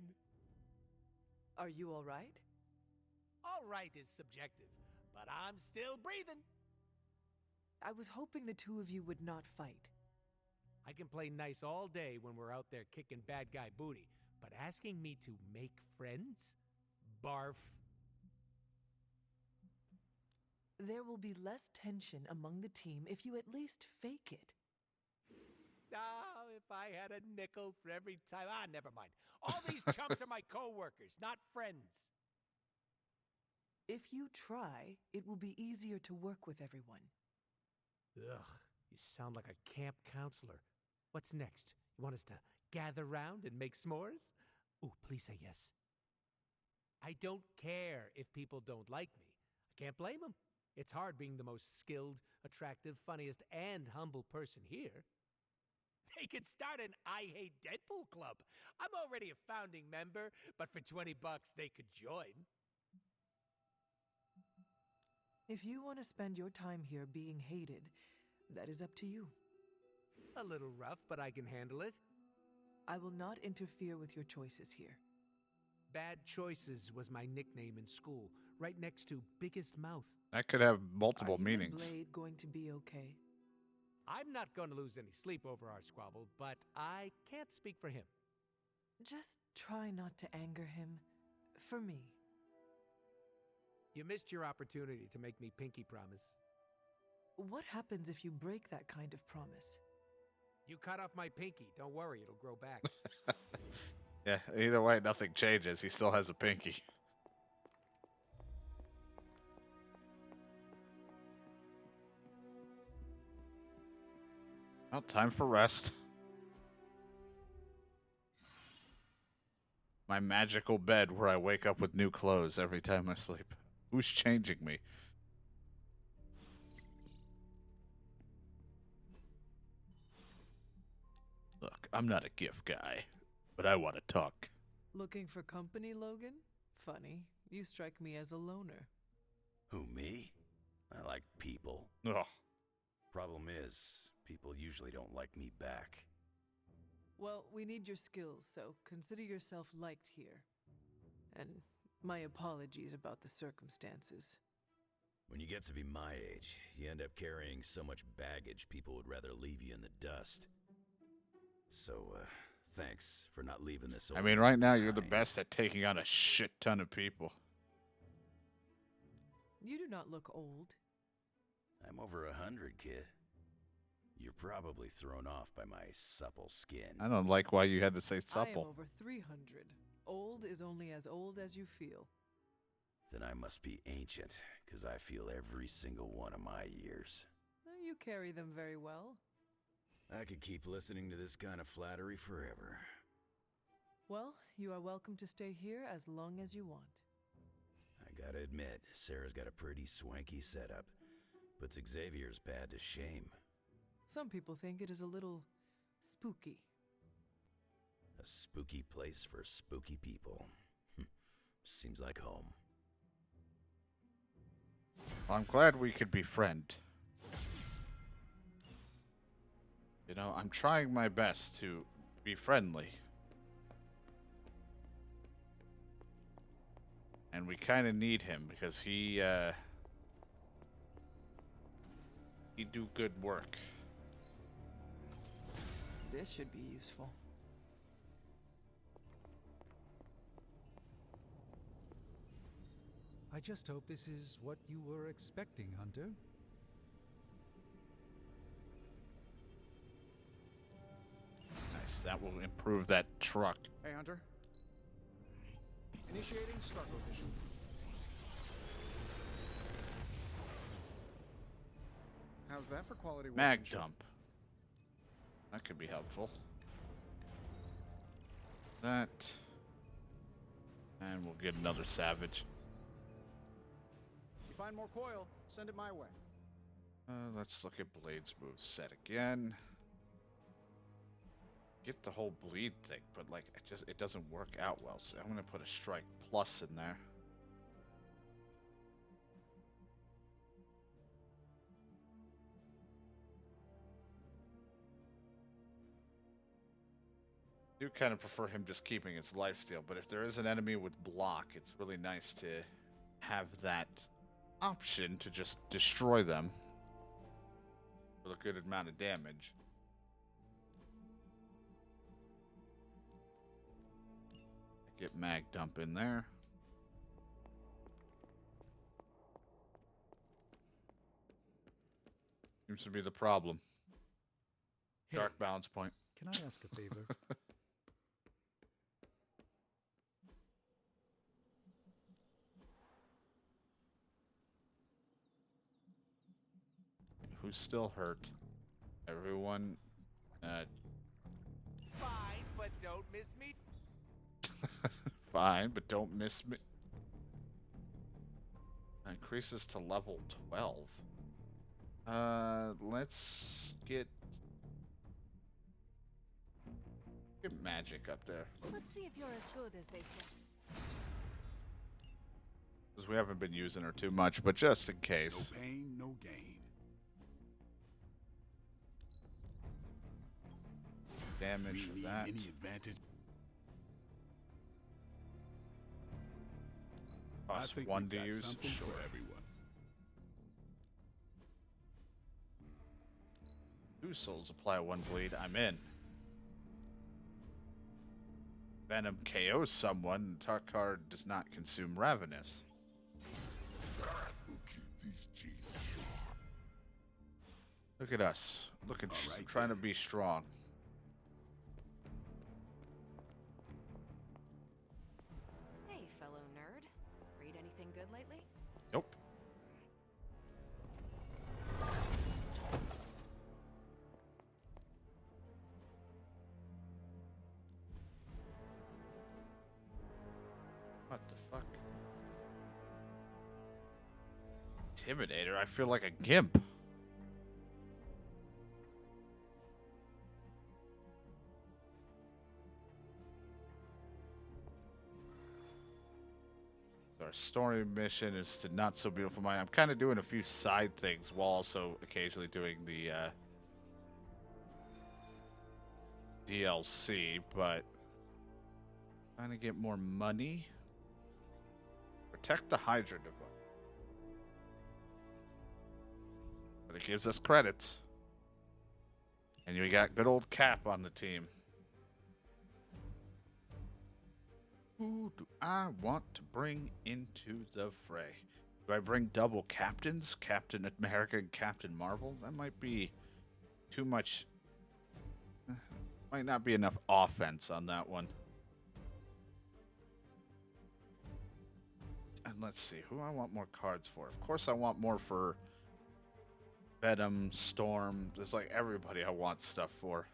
Are you all right? All right is subjective, but I'm still breathing. I was hoping the two of you would not fight. I can play nice all day when we're out there kicking bad guy booty, but asking me to make friends? Barf. There will be less tension among the team if you at least fake it. Oh, if I had a nickel for every time. Ah, never mind. All these chumps are my coworkers, not friends. If you try, it will be easier to work with everyone. Ugh, you sound like a camp counselor. What's next? You want us to gather round and make s'mores? Ooh, please say yes. I don't care if people don't like me. I can't blame them. It's hard being the most skilled, attractive, funniest, and humble person here. They could start an I Hate Deadpool club. I'm already a founding member, but for $20 they could join. If you want to spend your time here being hated, that is up to you. A little rough, but I can handle it. I will not interfere with your choices here. Bad Choices was my nickname in school, right next to Biggest Mouth. That could have multiple Are you meanings. and Blade going to be okay? I'm not going to lose any sleep over our squabble, but I can't speak for him. Just try not to anger him. For me. You missed your opportunity to make me pinky promise. What happens if you break that kind of promise? You cut off my pinky. Don't worry, it'll grow back. Yeah, either way, nothing changes. He still has a pinky. Well, time for rest. My magical bed where I wake up with new clothes every time I sleep. Who's changing me? Look, I'm not a gift guy, but I want to talk. Looking for company, Logan? Funny. You strike me as a loner. Who, me? I like people. Ugh. Problem is, people usually don't like me back. Well, we need your skills, so consider yourself liked here. And my apologies about the circumstances. When you get to be my age, you end up carrying so much baggage people would rather leave you in the dust. So, thanks for not leaving this I mean, right now you're the best at taking on a shit ton of people. You do not look old. I'm over 100, kid. You're probably thrown off by my supple skin. I don't like why you had to say I am supple. over 300. Old is only as old as you feel. Then I must be ancient, because I feel every single one of my years. You carry them very well. I could keep listening to this kind of flattery forever. Well, you are welcome to stay here as long as you want. I gotta admit, Sarah's got a pretty swanky setup. Puts Xavier's pad to shame. Some people think it is a little spooky. A spooky place for spooky people. Seems like home. Well, I'm glad we could befriend. You know, I'm trying my best to be friendly. And we kind of need him because he do good work. This should be useful. I just hope this is what you were expecting, Hunter. Nice, that will improve that truck. Hey, Hunter. Initiating Starco Vision. How's that for quality Mag workmanship? dump. That could be helpful. That. And we'll get another savage. You find more coil, send it my way. Let's look at Blade's move set again. Get the whole bleed thing, but like it doesn't work out well, so I'm gonna put a strike plus in there. I do kind of prefer him just keeping his lifesteal, but if there is an enemy with block, it's really nice to have that option to just destroy them with a good amount of damage. Get mag dump in there. Seems to be the problem. Hey, Dark balance point. Can I ask a favor? Who's still hurt? Everyone. Fine, but don't miss me. Fine, but don't miss me. Increases to level 12. Let's get magic up there. Let's see if you're as good as they say. Because we haven't been using her too much, but just in case. No pain, no gain. Damage We for need that. any advantage. Cost I think 1 we've to got use. something Sure. for everyone. 2 souls apply 1 bleed. I'm in. Venom KOs someone. Tuck card does not consume Ravenous. Look at us. Look at trying to be strong. Hey, fellow nerd. Read anything good lately? Nope. What the fuck? Intimidator? I feel like a gimp. Our story mission is to Not So Beautiful Mind. I'm kind of doing a few side things while also occasionally doing the DLC, but trying to get more money. Protect the Hydra device. But it gives us credits. And we got good old Cap on the team. Who do I want to bring into the fray? Do I bring double captains? Captain America and Captain Marvel? That might be too much. Might not be enough offense on that one. And let's see, who I want more cards for? Of course I want more for Venom, Storm. There's like everybody I want stuff for.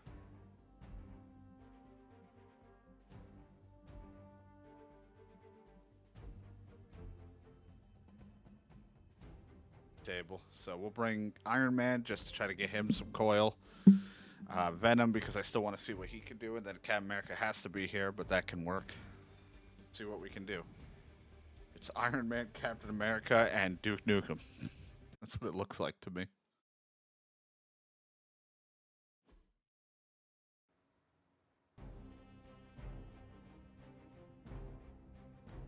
Table. So we'll bring Iron Man just to try to get him some coil. Venom because I still want to see what he can do, and then Captain America has to be here, but that can work. See what we can do. It's Iron Man, Captain America, and Duke Nukem. That's what it looks like to me.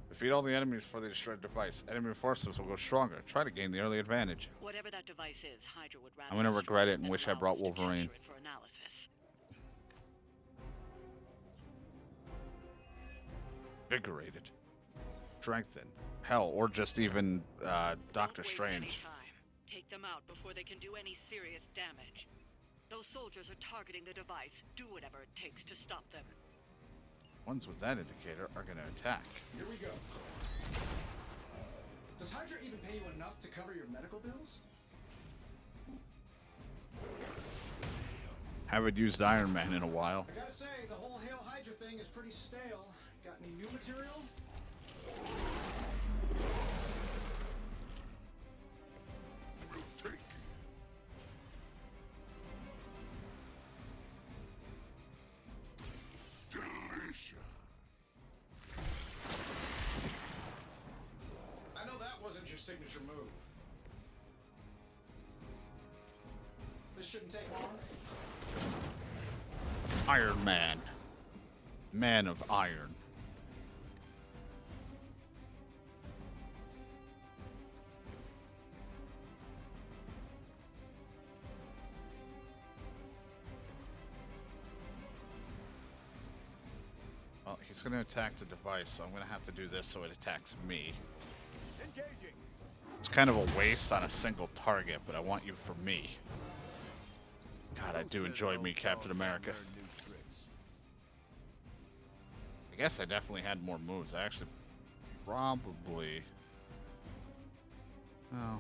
Defeat all the enemies before they destroy the device. Enemy forces will go stronger. Try to gain the early advantage. Whatever that device is, Hydra would rather I'm gonna regret it and than wish I allow brought us to capture Wolverine. it for analysis. Invigorated. Strengthen. Hell, or just even Doctor Strange. Take them out before they can do any serious damage. Those soldiers are targeting the device. Do whatever it takes to stop them. Ones with that indicator are gonna attack. Here we go. Does Hydra even pay you enough to cover your medical bills? Haven't used Iron Man in a while. I gotta say, the whole Hail Hydra thing is pretty stale. Got any new material? I know that wasn't your signature move. This shouldn't take long. Iron Man. Man of Iron. Well, he's going to attack the device, so I'm going to have to do this so it attacks me. Engaging. It's kind of a waste on a single target, but I want you for me. God, I do enjoy me, Captain America. I guess I definitely had more moves. I actually probably... Oh.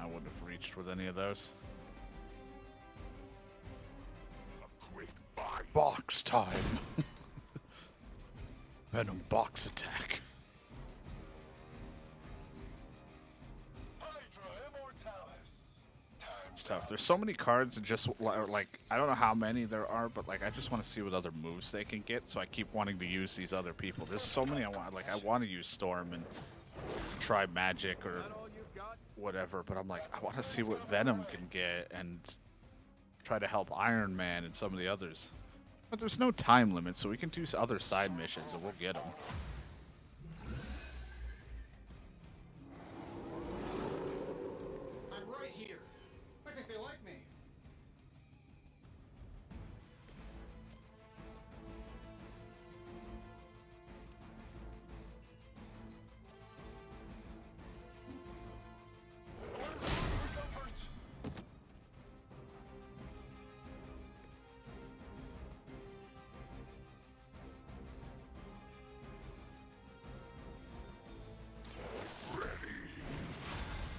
I wouldn't have reached with any of those. A quick buy. Box time. Venom box attack. It's tough. There's so many cards and just like I don't know how many there are, but like I just want to see what other moves they can get, so I keep wanting to use these other people. There's so many I want. Like I want to use Storm and try Magic or whatever, but I'm like I want to see what Venom can get and try to help Iron Man and some of the others. But there's no time limit, so we can do other side missions and we'll get them. I'm right here. I think they like me.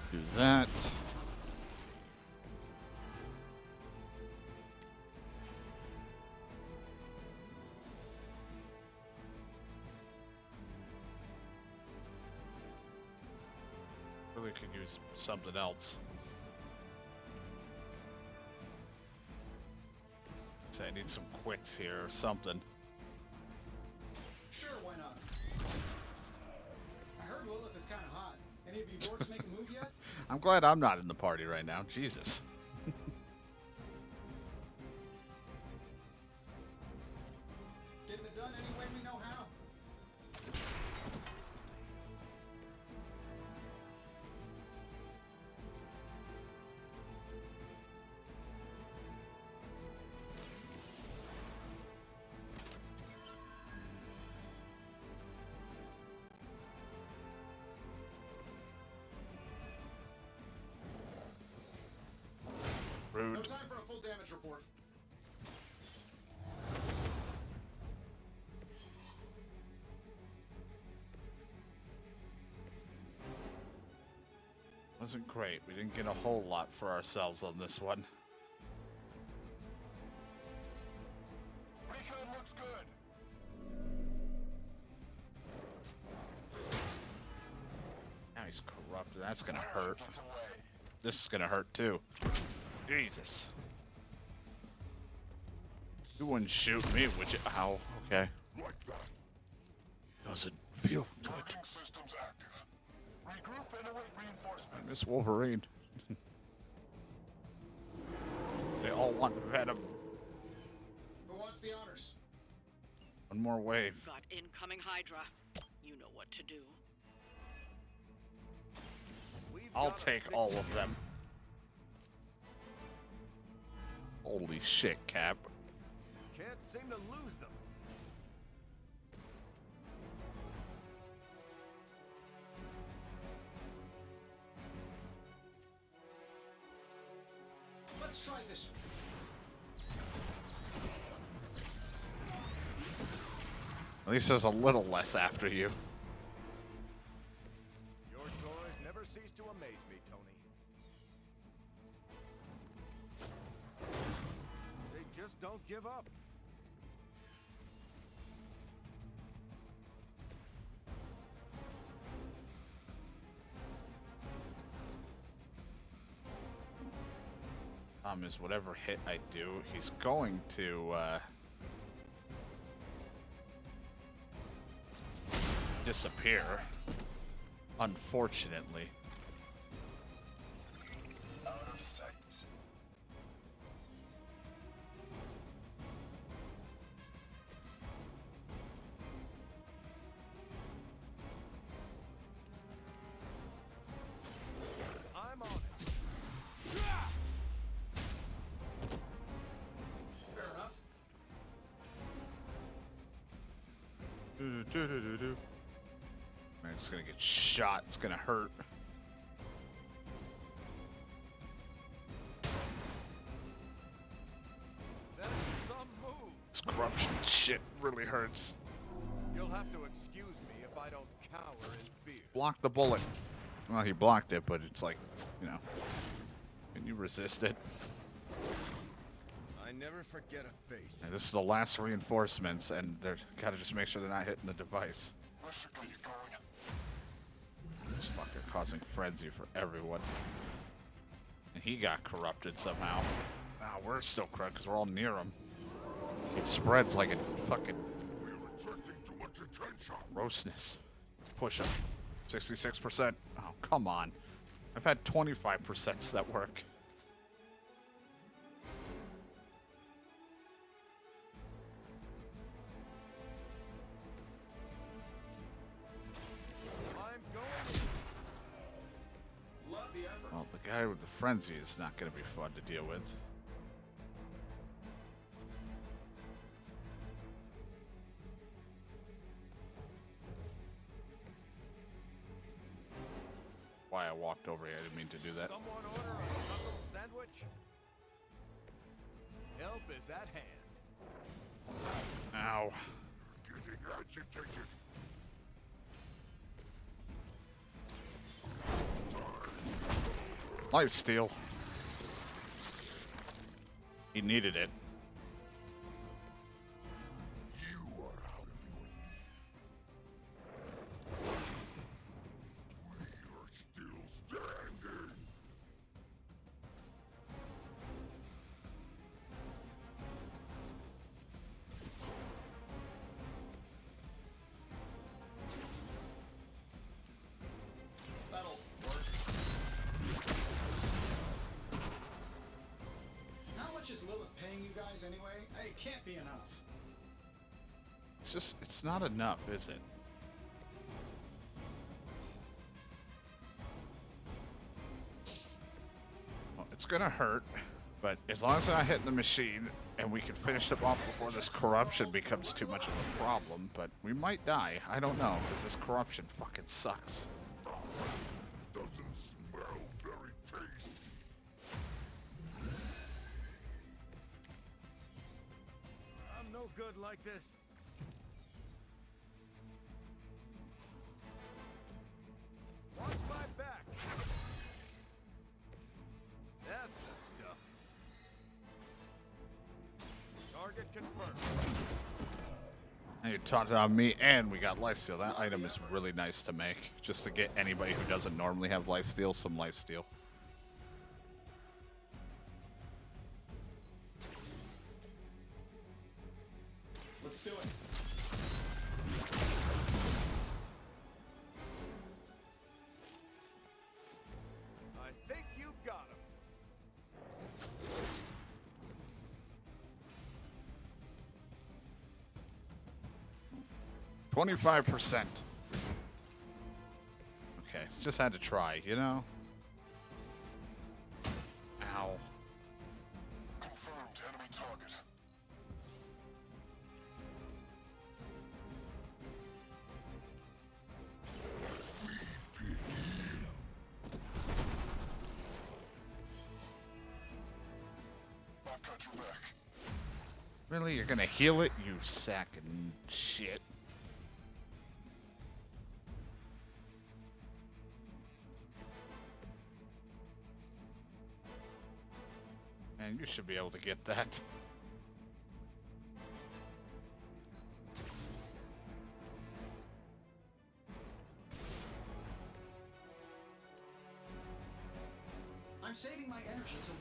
Do that. Really could use something else. Say I need some quicks here or something. Sure, why not? I heard Lilith is kind of hot. Any of you dorks make a move yet? I'm glad I'm not in the party right now. Jesus. Getting it done any way we know how. Rude. No time for a full damage report. Wasn't great. We didn't get a whole lot for ourselves on this one. Recon looks good. Now he's corrupted. That's gonna hurt. This is gonna hurt too. Jesus. You wouldn't shoot me, would you? Ow. Okay. Doesn't feel good. Systems active. Regroup and await reinforcements. I miss Wolverine. They all want Venom. Who wants the honors? One more wave. Got incoming Hydra. You know what to do. I'll take all of them. Holy shit, Cap. Can't seem to lose them. Let's try this one. At least there's a little less after you. Your toys never cease to amaze me, Tony. They just don't give up. Is whatever hit I do, he's going to disappear. Unfortunately. Out of sight. I'm on it. Fair enough. I'm just gonna get shot. It's gonna hurt. shit really hurts. You'll have to excuse me if I don't cower in fear. Block the bullet. Well, he blocked it, but it's like, you know, can you resist it? I never forget a face. And this is the last reinforcements, and they're gotta just make sure they're not hitting the device. This fucker causing frenzy for everyone. And he got corrupted somehow. Nah, we're still corrupt because we're all near him. It spreads like a fucking grossness. Push him. 66%. Oh, come on. I've had 25% that work. Well, the guy with the frenzy is not going to be fun to deal with. Why I walked over here, I didn't mean to do that. Someone order a knuckle sandwich? Help is at hand. Ow. Getting agitated. Life steal. He needed it. You are out of your We are still standing. That'll work. How much is Lilith paying you guys anyway? It can't be enough. It's not enough, is it? Well, it's gonna hurt, but as long as they're not hitting the machine and we can finish them off before this corruption becomes too much of a problem, but we might die. I don't know, because this corruption fucking sucks. Doesn't smell very tasty. I'm no good like this. Watch my back. That's the stuff. Target confirmed. And you talked about me, and we got lifesteal. That item is really nice to make, just to get anybody who doesn't normally have lifesteal some lifesteal. Let's do it. I think you got him. 25%. Okay, just had to try, you know? Ow. Confirmed enemy target. I've got your back. Really? You're gonna heal it, you sack of shit? Man, you should be able to get that. I'm saving my energy till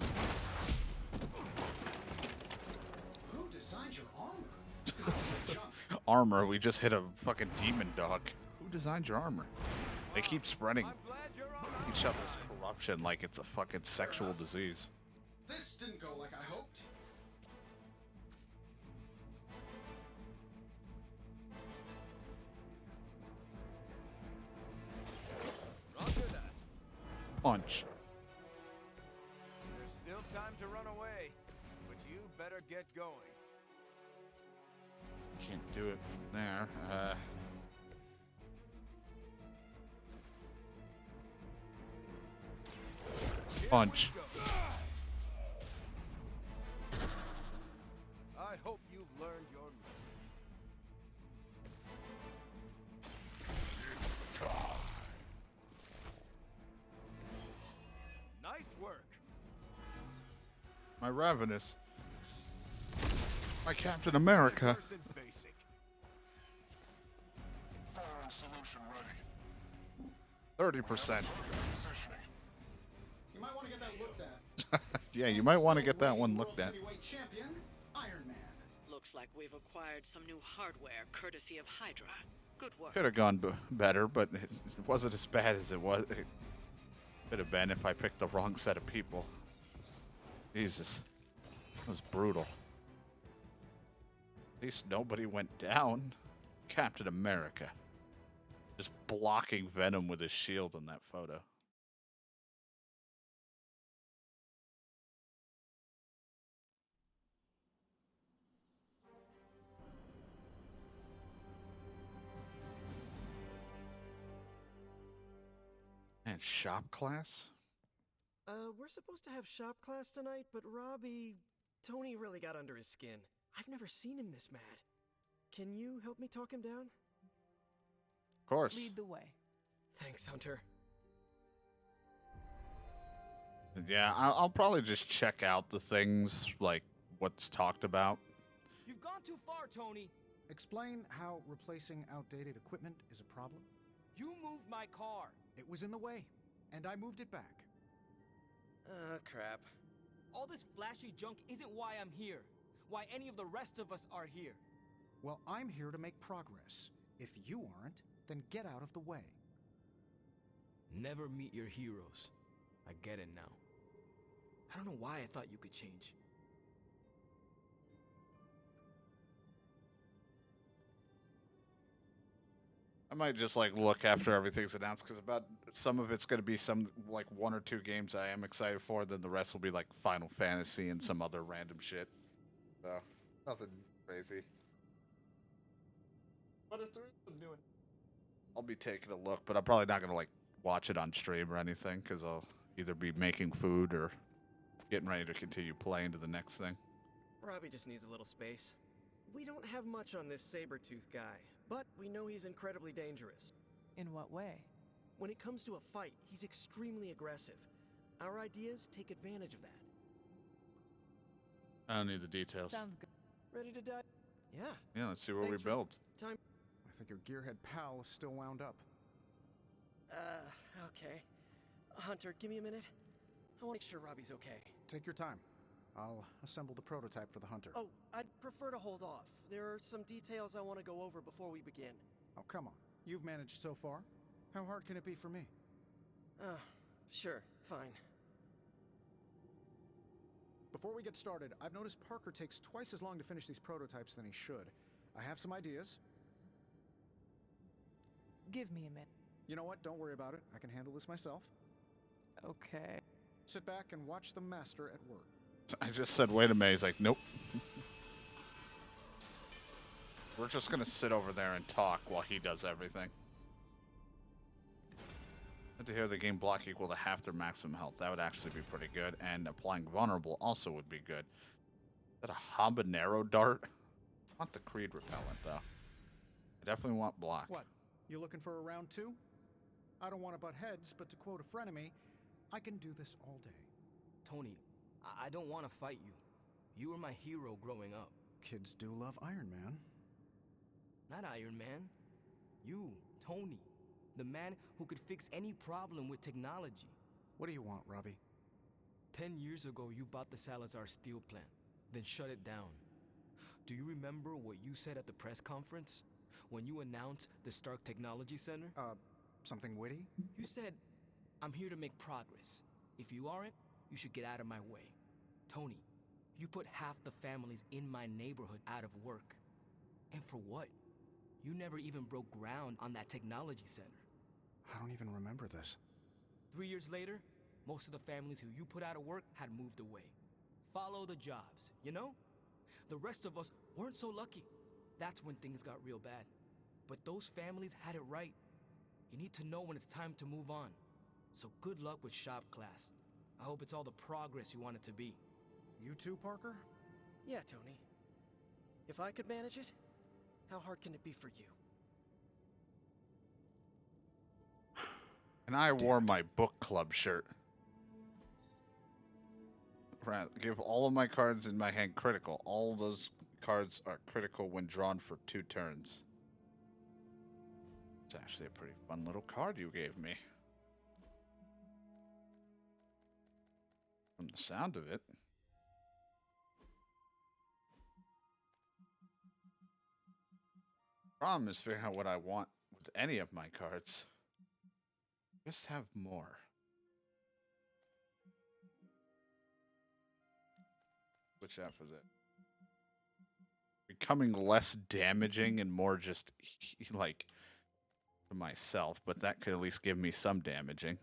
Who designed your armor? 'Cause it was a junk. Armor, we just hit a fucking demon dog. Who designed your armor? They keep spreading each other's corruption like it's a fucking sexual disease. This didn't go like I hoped. Roger that. Punch. There's still time to run away, but you better get going. Can't do it from there. Punch. I hope you've learned your lesson. My Ravenous. My Captain America. 30%. You might want to get that looked at. Yeah, you might want to get that one looked at. Heavyweight champion, Iron Man. Looks like we've acquired some new hardware courtesy of Hydra. Good work. Could have gone better, but it wasn't as bad as it was. It could have been if I picked the wrong set of people. Jesus. That was brutal. At least nobody went down. Captain America. Just blocking Venom with his shield in that photo. And shop class? We're supposed to have shop class tonight, but Tony really got under his skin. I've never seen him this mad. Can you help me talk him down? Of course. Lead the way. Thanks, Hunter. Yeah, I'll probably just check out the things, like, what's talked about. You've gone too far, Tony. Explain how replacing outdated equipment is a problem. You moved my car. It was in the way, and I moved it back. Crap. All this flashy junk isn't why I'm here. Why any of the rest of us are here. Well, I'm here to make progress. If you aren't, then get out of the way. Never meet your heroes. I get it now. I don't know why I thought you could change. I might just like look after everything's announced because about some of it's going to be some like 1 or 2 games I am excited for. Then the rest will be like Final Fantasy and some other random shit. So nothing crazy. But if there is some new, I'll be taking a look. But I'm probably not going to like watch it on stream or anything because I'll either be making food or getting ready to continue playing to the next thing. Robbie just needs a little space. We don't have much on this saber-tooth guy, but we know he's incredibly dangerous. In what way? When it comes to a fight, he's extremely aggressive. Our ideas take advantage of that. I don't need the details. Sounds good. Ready to die? Yeah. Yeah, let's see what we build. Time. I think your gearhead pal is still wound up. Okay. Hunter, give me a minute. I want to make sure Robbie's okay. Take your time. I'll assemble the prototype for the Hunter. Oh, I'd prefer to hold off. There are some details I want to go over before we begin. Oh, come on. You've managed so far. How hard can it be for me? Sure. Fine. Before we get started, I've noticed Parker takes twice as long to finish these prototypes than he should. I have some ideas. Give me a minute. You know what? Don't worry about it. I can handle this myself. Okay. Sit back and watch the master at work. I just said, wait a minute. He's like, nope. We're just going to sit over there and talk while he does everything. Good to hear the game block equal to half their maximum health. That would actually be pretty good. And applying vulnerable also would be good. Is that a habanero dart? I want the Creed repellent, though. I definitely want block. What? You looking for a round 2? I don't want to butt heads, but to quote a frenemy, I can do this all day. Tony, I don't want to fight you. You were my hero growing up. Kids do love Iron Man. Not Iron Man. You, Tony. The man who could fix any problem with technology. What do you want, Robbie? 10 years ago, you bought the Salazar steel plant, then shut it down. Do you remember what you said at the press conference? When you announced the Stark Technology Center? Something witty? You said, I'm here to make progress. If you aren't, you should get out of my way. Tony, you put half the families in my neighborhood out of work. And for what? You never even broke ground on that technology center. I don't even remember this. 3 years later, most of the families who you put out of work had moved away. Follow the jobs, you know? The rest of us weren't so lucky. That's when things got real bad. But those families had it right. You need to know when it's time to move on. So good luck with shop class. I hope it's all the progress you want it to be. You too, Parker? Yeah, Tony. If I could manage it, how hard can it be for you? And I wore my book club shirt. Give all of my cards in my hand critical. All those cards are critical when drawn for 2 turns. It's actually a pretty fun little card you gave me. From the sound of it. Problem is figuring out what I want with any of my cards. Just have more. Switch out for that. Becoming less damaging and more just like to myself, but that could at least give me some damaging.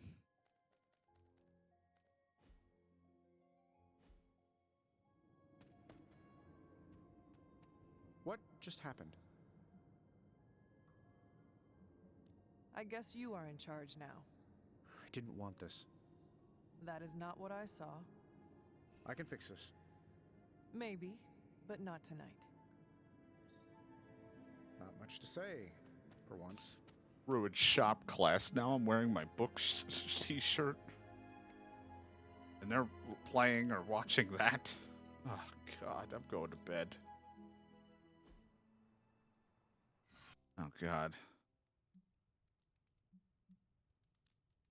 What just happened? I guess you are in charge now. I didn't want this. That is not what I saw. I can fix this. Maybe, but not tonight. Not much to say, for once. Ruined shop class. Now I'm wearing my books t-shirt. And they're playing or watching that. Oh, God. I'm going to bed. Oh, God.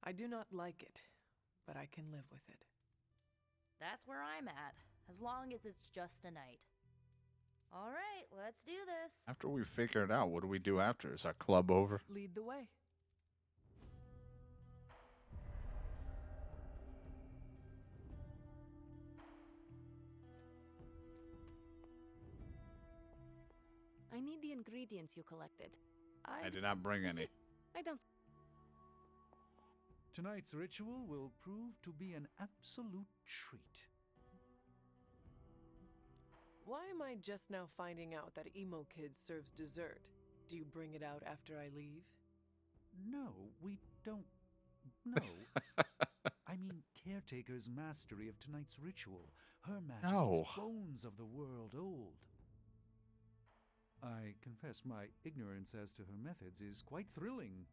I do not like it, but I can live with it. That's where I'm at, as long as it's just a night. All right, let's do this. After we figure it out, what do we do after? Is our club over? Lead the way. I need the ingredients you collected. I did not bring any. I don't. Tonight's ritual will prove to be an absolute treat. Why am I just now finding out that Emo Kid serves dessert? Do you bring it out after I leave? No, we don't. No. I mean, Caretaker's mastery of tonight's ritual. Her magic is bones of the world old. I confess my ignorance as to her methods is quite thrilling.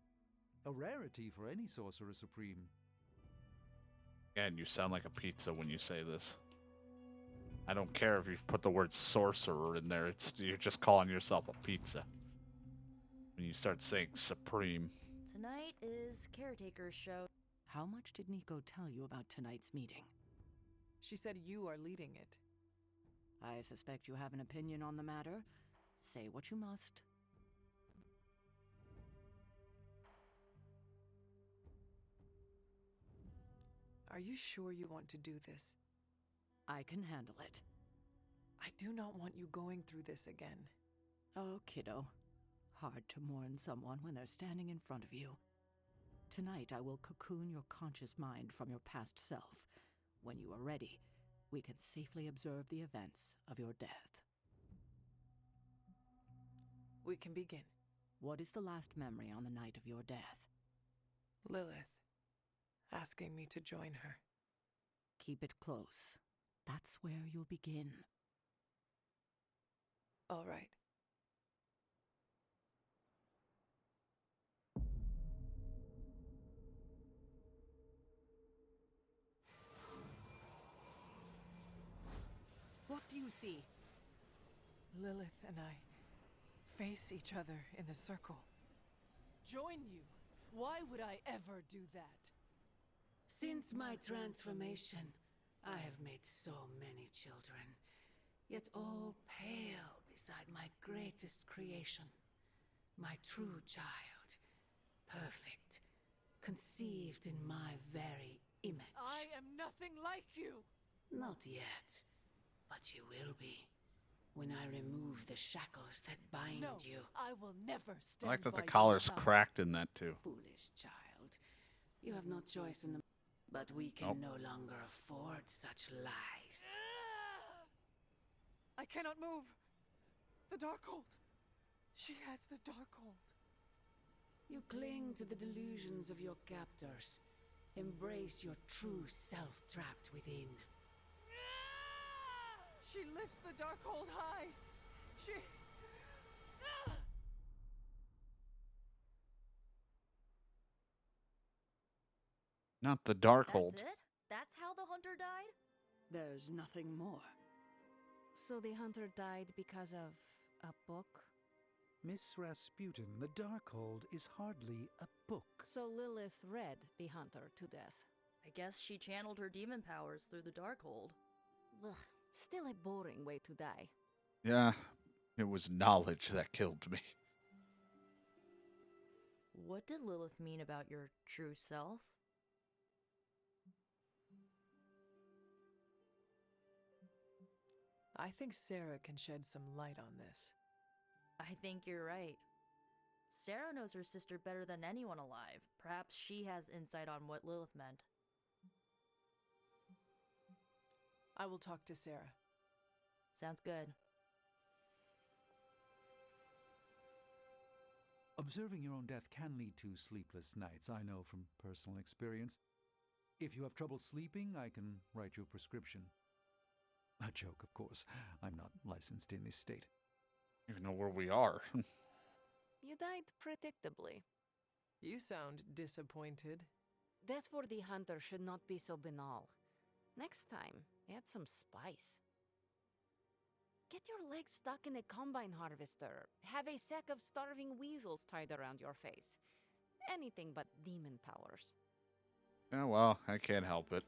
A rarity for any Sorcerer Supreme. And you sound like a pizza when you say this. I don't care if you put the word sorcerer in there. You're just calling yourself a pizza. When you start saying supreme. Tonight is Caretaker's show. How much did Nico tell you about tonight's meeting? She said you are leading it. I suspect you have an opinion on the matter. Say what you must. Are you sure you want to do this? I can handle it. I do not want you going through this again. Oh, kiddo. Hard to mourn someone when they're standing in front of you. Tonight I will cocoon your conscious mind from your past self. When you are ready, we can safely observe the events of your death. We can begin. What is the last memory on the night of your death? Lilith, asking me to join her. Keep it close. That's where you'll begin. All right. What do you see? Lilith and I face each other in the circle. Join you? Why would I ever do that? Since my transformation, I have made so many children, yet all pale beside my greatest creation, my true child, perfect, conceived in my very image. I am nothing like you! Not yet, but you will be, when I remove the shackles that bind you. I will never I stand like that the by your collar's side. cracked in that too. Foolish child, you have no choice in the... But we can no longer afford such lies. I cannot move. The Darkhold. She has the Darkhold. You cling to the delusions of your captors. Embrace your true self trapped within. She lifts the Darkhold high. She... Not the Darkhold. That's it? That's how the hunter died? There's nothing more. So the hunter died because of a book? Miss Rasputin, the Darkhold is hardly a book. So Lilith read the hunter to death. I guess she channeled her demon powers through the Darkhold. Ugh, still a boring way to die. Yeah, it was knowledge that killed me. What did Lilith mean about your true self? I think Sarah can shed some light on this. I think you're right. Sarah knows her sister better than anyone alive. Perhaps she has insight on what Lilith meant. I will talk to Sarah. Sounds good. Observing your own death can lead to sleepless nights, I know from personal experience. If you have trouble sleeping, I can write you a prescription. A joke, of course. I'm not licensed in this state. Even know where we are. You died predictably. You sound disappointed. Death for the hunter should not be so banal. Next time, add some spice. Get your legs stuck in a combine harvester. Have a sack of starving weasels tied around your face. Anything but demon powers. Yeah, well, I can't help it.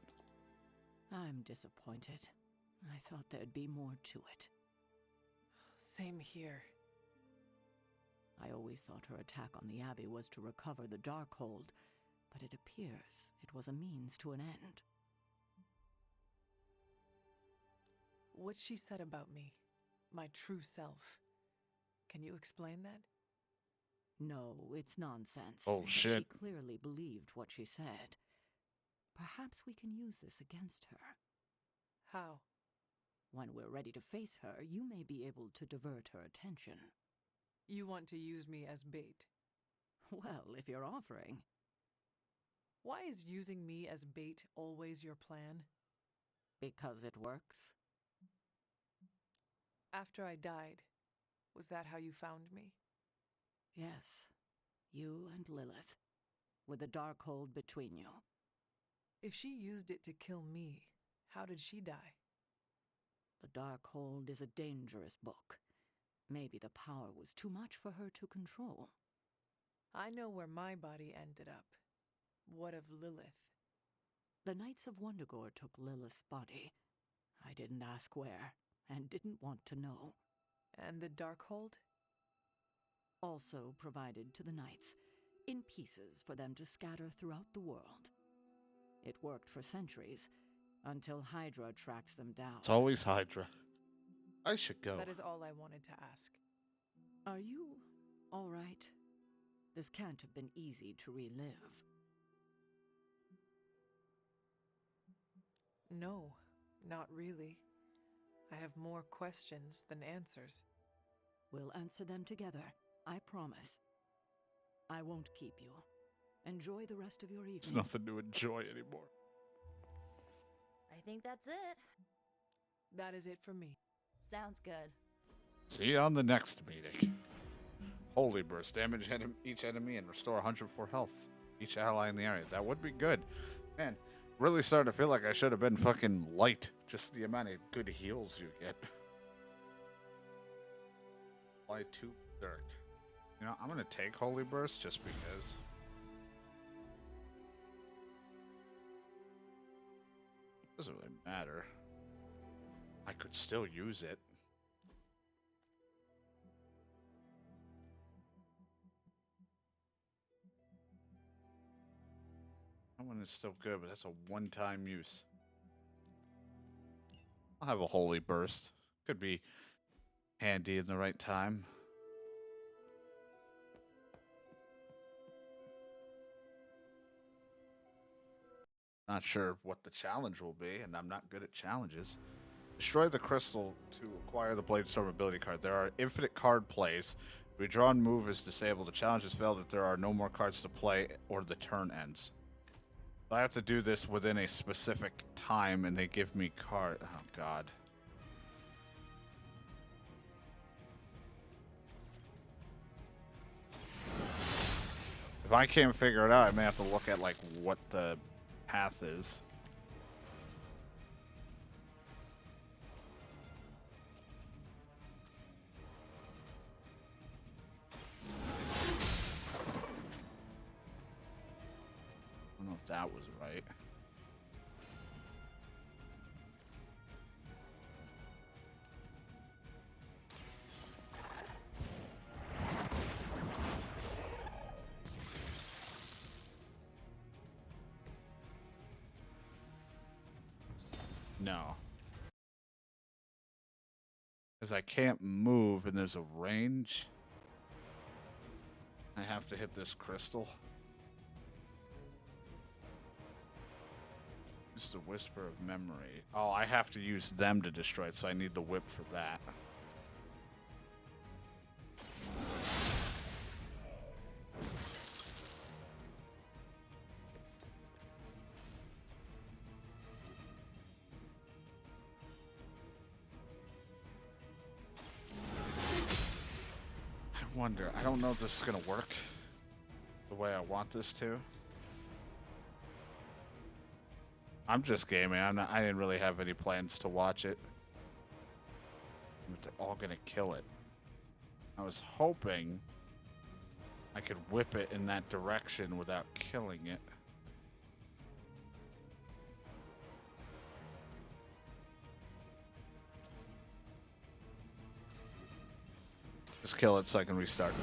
I'm disappointed. I thought there'd be more to it. Same here. I always thought her attack on the Abbey was to recover the Darkhold, but it appears it was a means to an end. What she said about me, my true self. Can you explain that? No, it's nonsense. Oh, shit. She clearly believed what she said. Perhaps we can use this against her. How? When we're ready to face her, you may be able to divert her attention. You want to use me as bait? Well, if you're offering. Why is using me as bait always your plan? Because it works. After I died, was that how you found me? Yes. You and Lilith. With the Darkhold between you. If she used it to kill me, how did she die? The Darkhold is a dangerous book. Maybe the power was too much for her to control. I know where my body ended up. What of Lilith? The Knights of Wundagore took Lilith's body. I didn't ask where, and didn't want to know. And the Darkhold? Also provided to the Knights, in pieces for them to scatter throughout the world. It worked for centuries, until Hydra tracked them down. It's always Hydra. I should go. That is all I wanted to ask. Are you all right? This can't have been easy to relive. No, not really. I have more questions than answers. We'll answer them together, I promise. I won't keep you. Enjoy the rest of your evening. There's nothing to enjoy anymore. I think that's it. That is it for me. Sounds good. See you on the next meeting. Holy Burst. Damage each enemy and restore 104 health. Each ally in the area. That would be good. Man, really starting to feel like I should have been fucking light. Just the amount of good heals you get. Why 2 Dirk? You know, I'm going to take Holy Burst just because. Doesn't really matter. I could still use it. That one is still good, but that's a one-time use. I'll have a Holy Burst. Could be handy in the right time. Not sure what the challenge will be, and I'm not good at challenges. Destroy the crystal to acquire the Bladestorm ability card. There are infinite card plays. If we draw and move is disabled. The challenge has failed if there are no more cards to play or the turn ends. I have to do this within a specific time, and they give me card. Oh, God. If I can't figure it out, I may have to look at, like, what the path is. if that was right. No. Because I can't move and there's a range. I have to hit this crystal. Just a whisper of memory. Oh, I have to use them to destroy it, so I need the whip for that. I wonder, I don't know if this is gonna work the way I want this to. I'm just gaming. I didn't really have any plans to watch it. But they're all gonna kill it. I was hoping I could whip it in that direction without killing it. Just kill it so I can restart.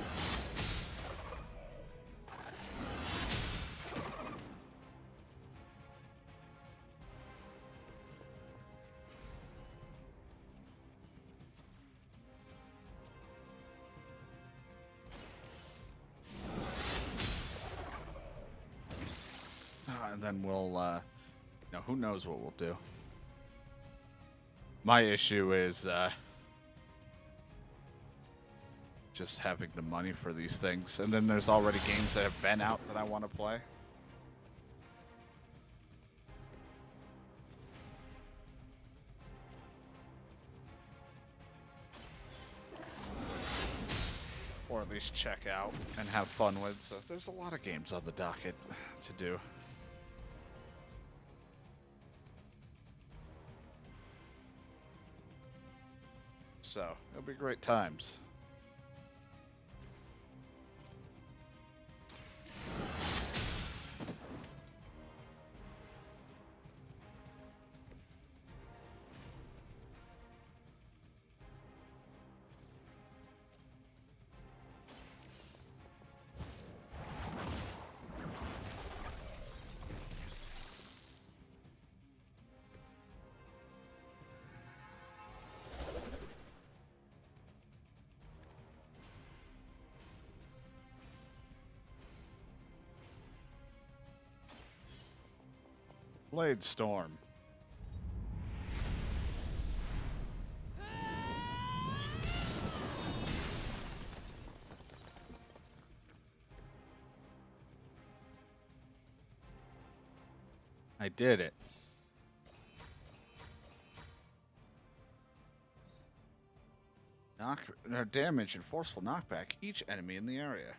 And then we'll, who knows what we'll do. My issue is, just having the money for these things. And then there's already games that have been out that I want to play. Or at least check out and have fun with. So there's a lot of games on the docket to do. So it'll be great times. Blade Storm. I did it. Damage and forceful knockback each enemy in the area.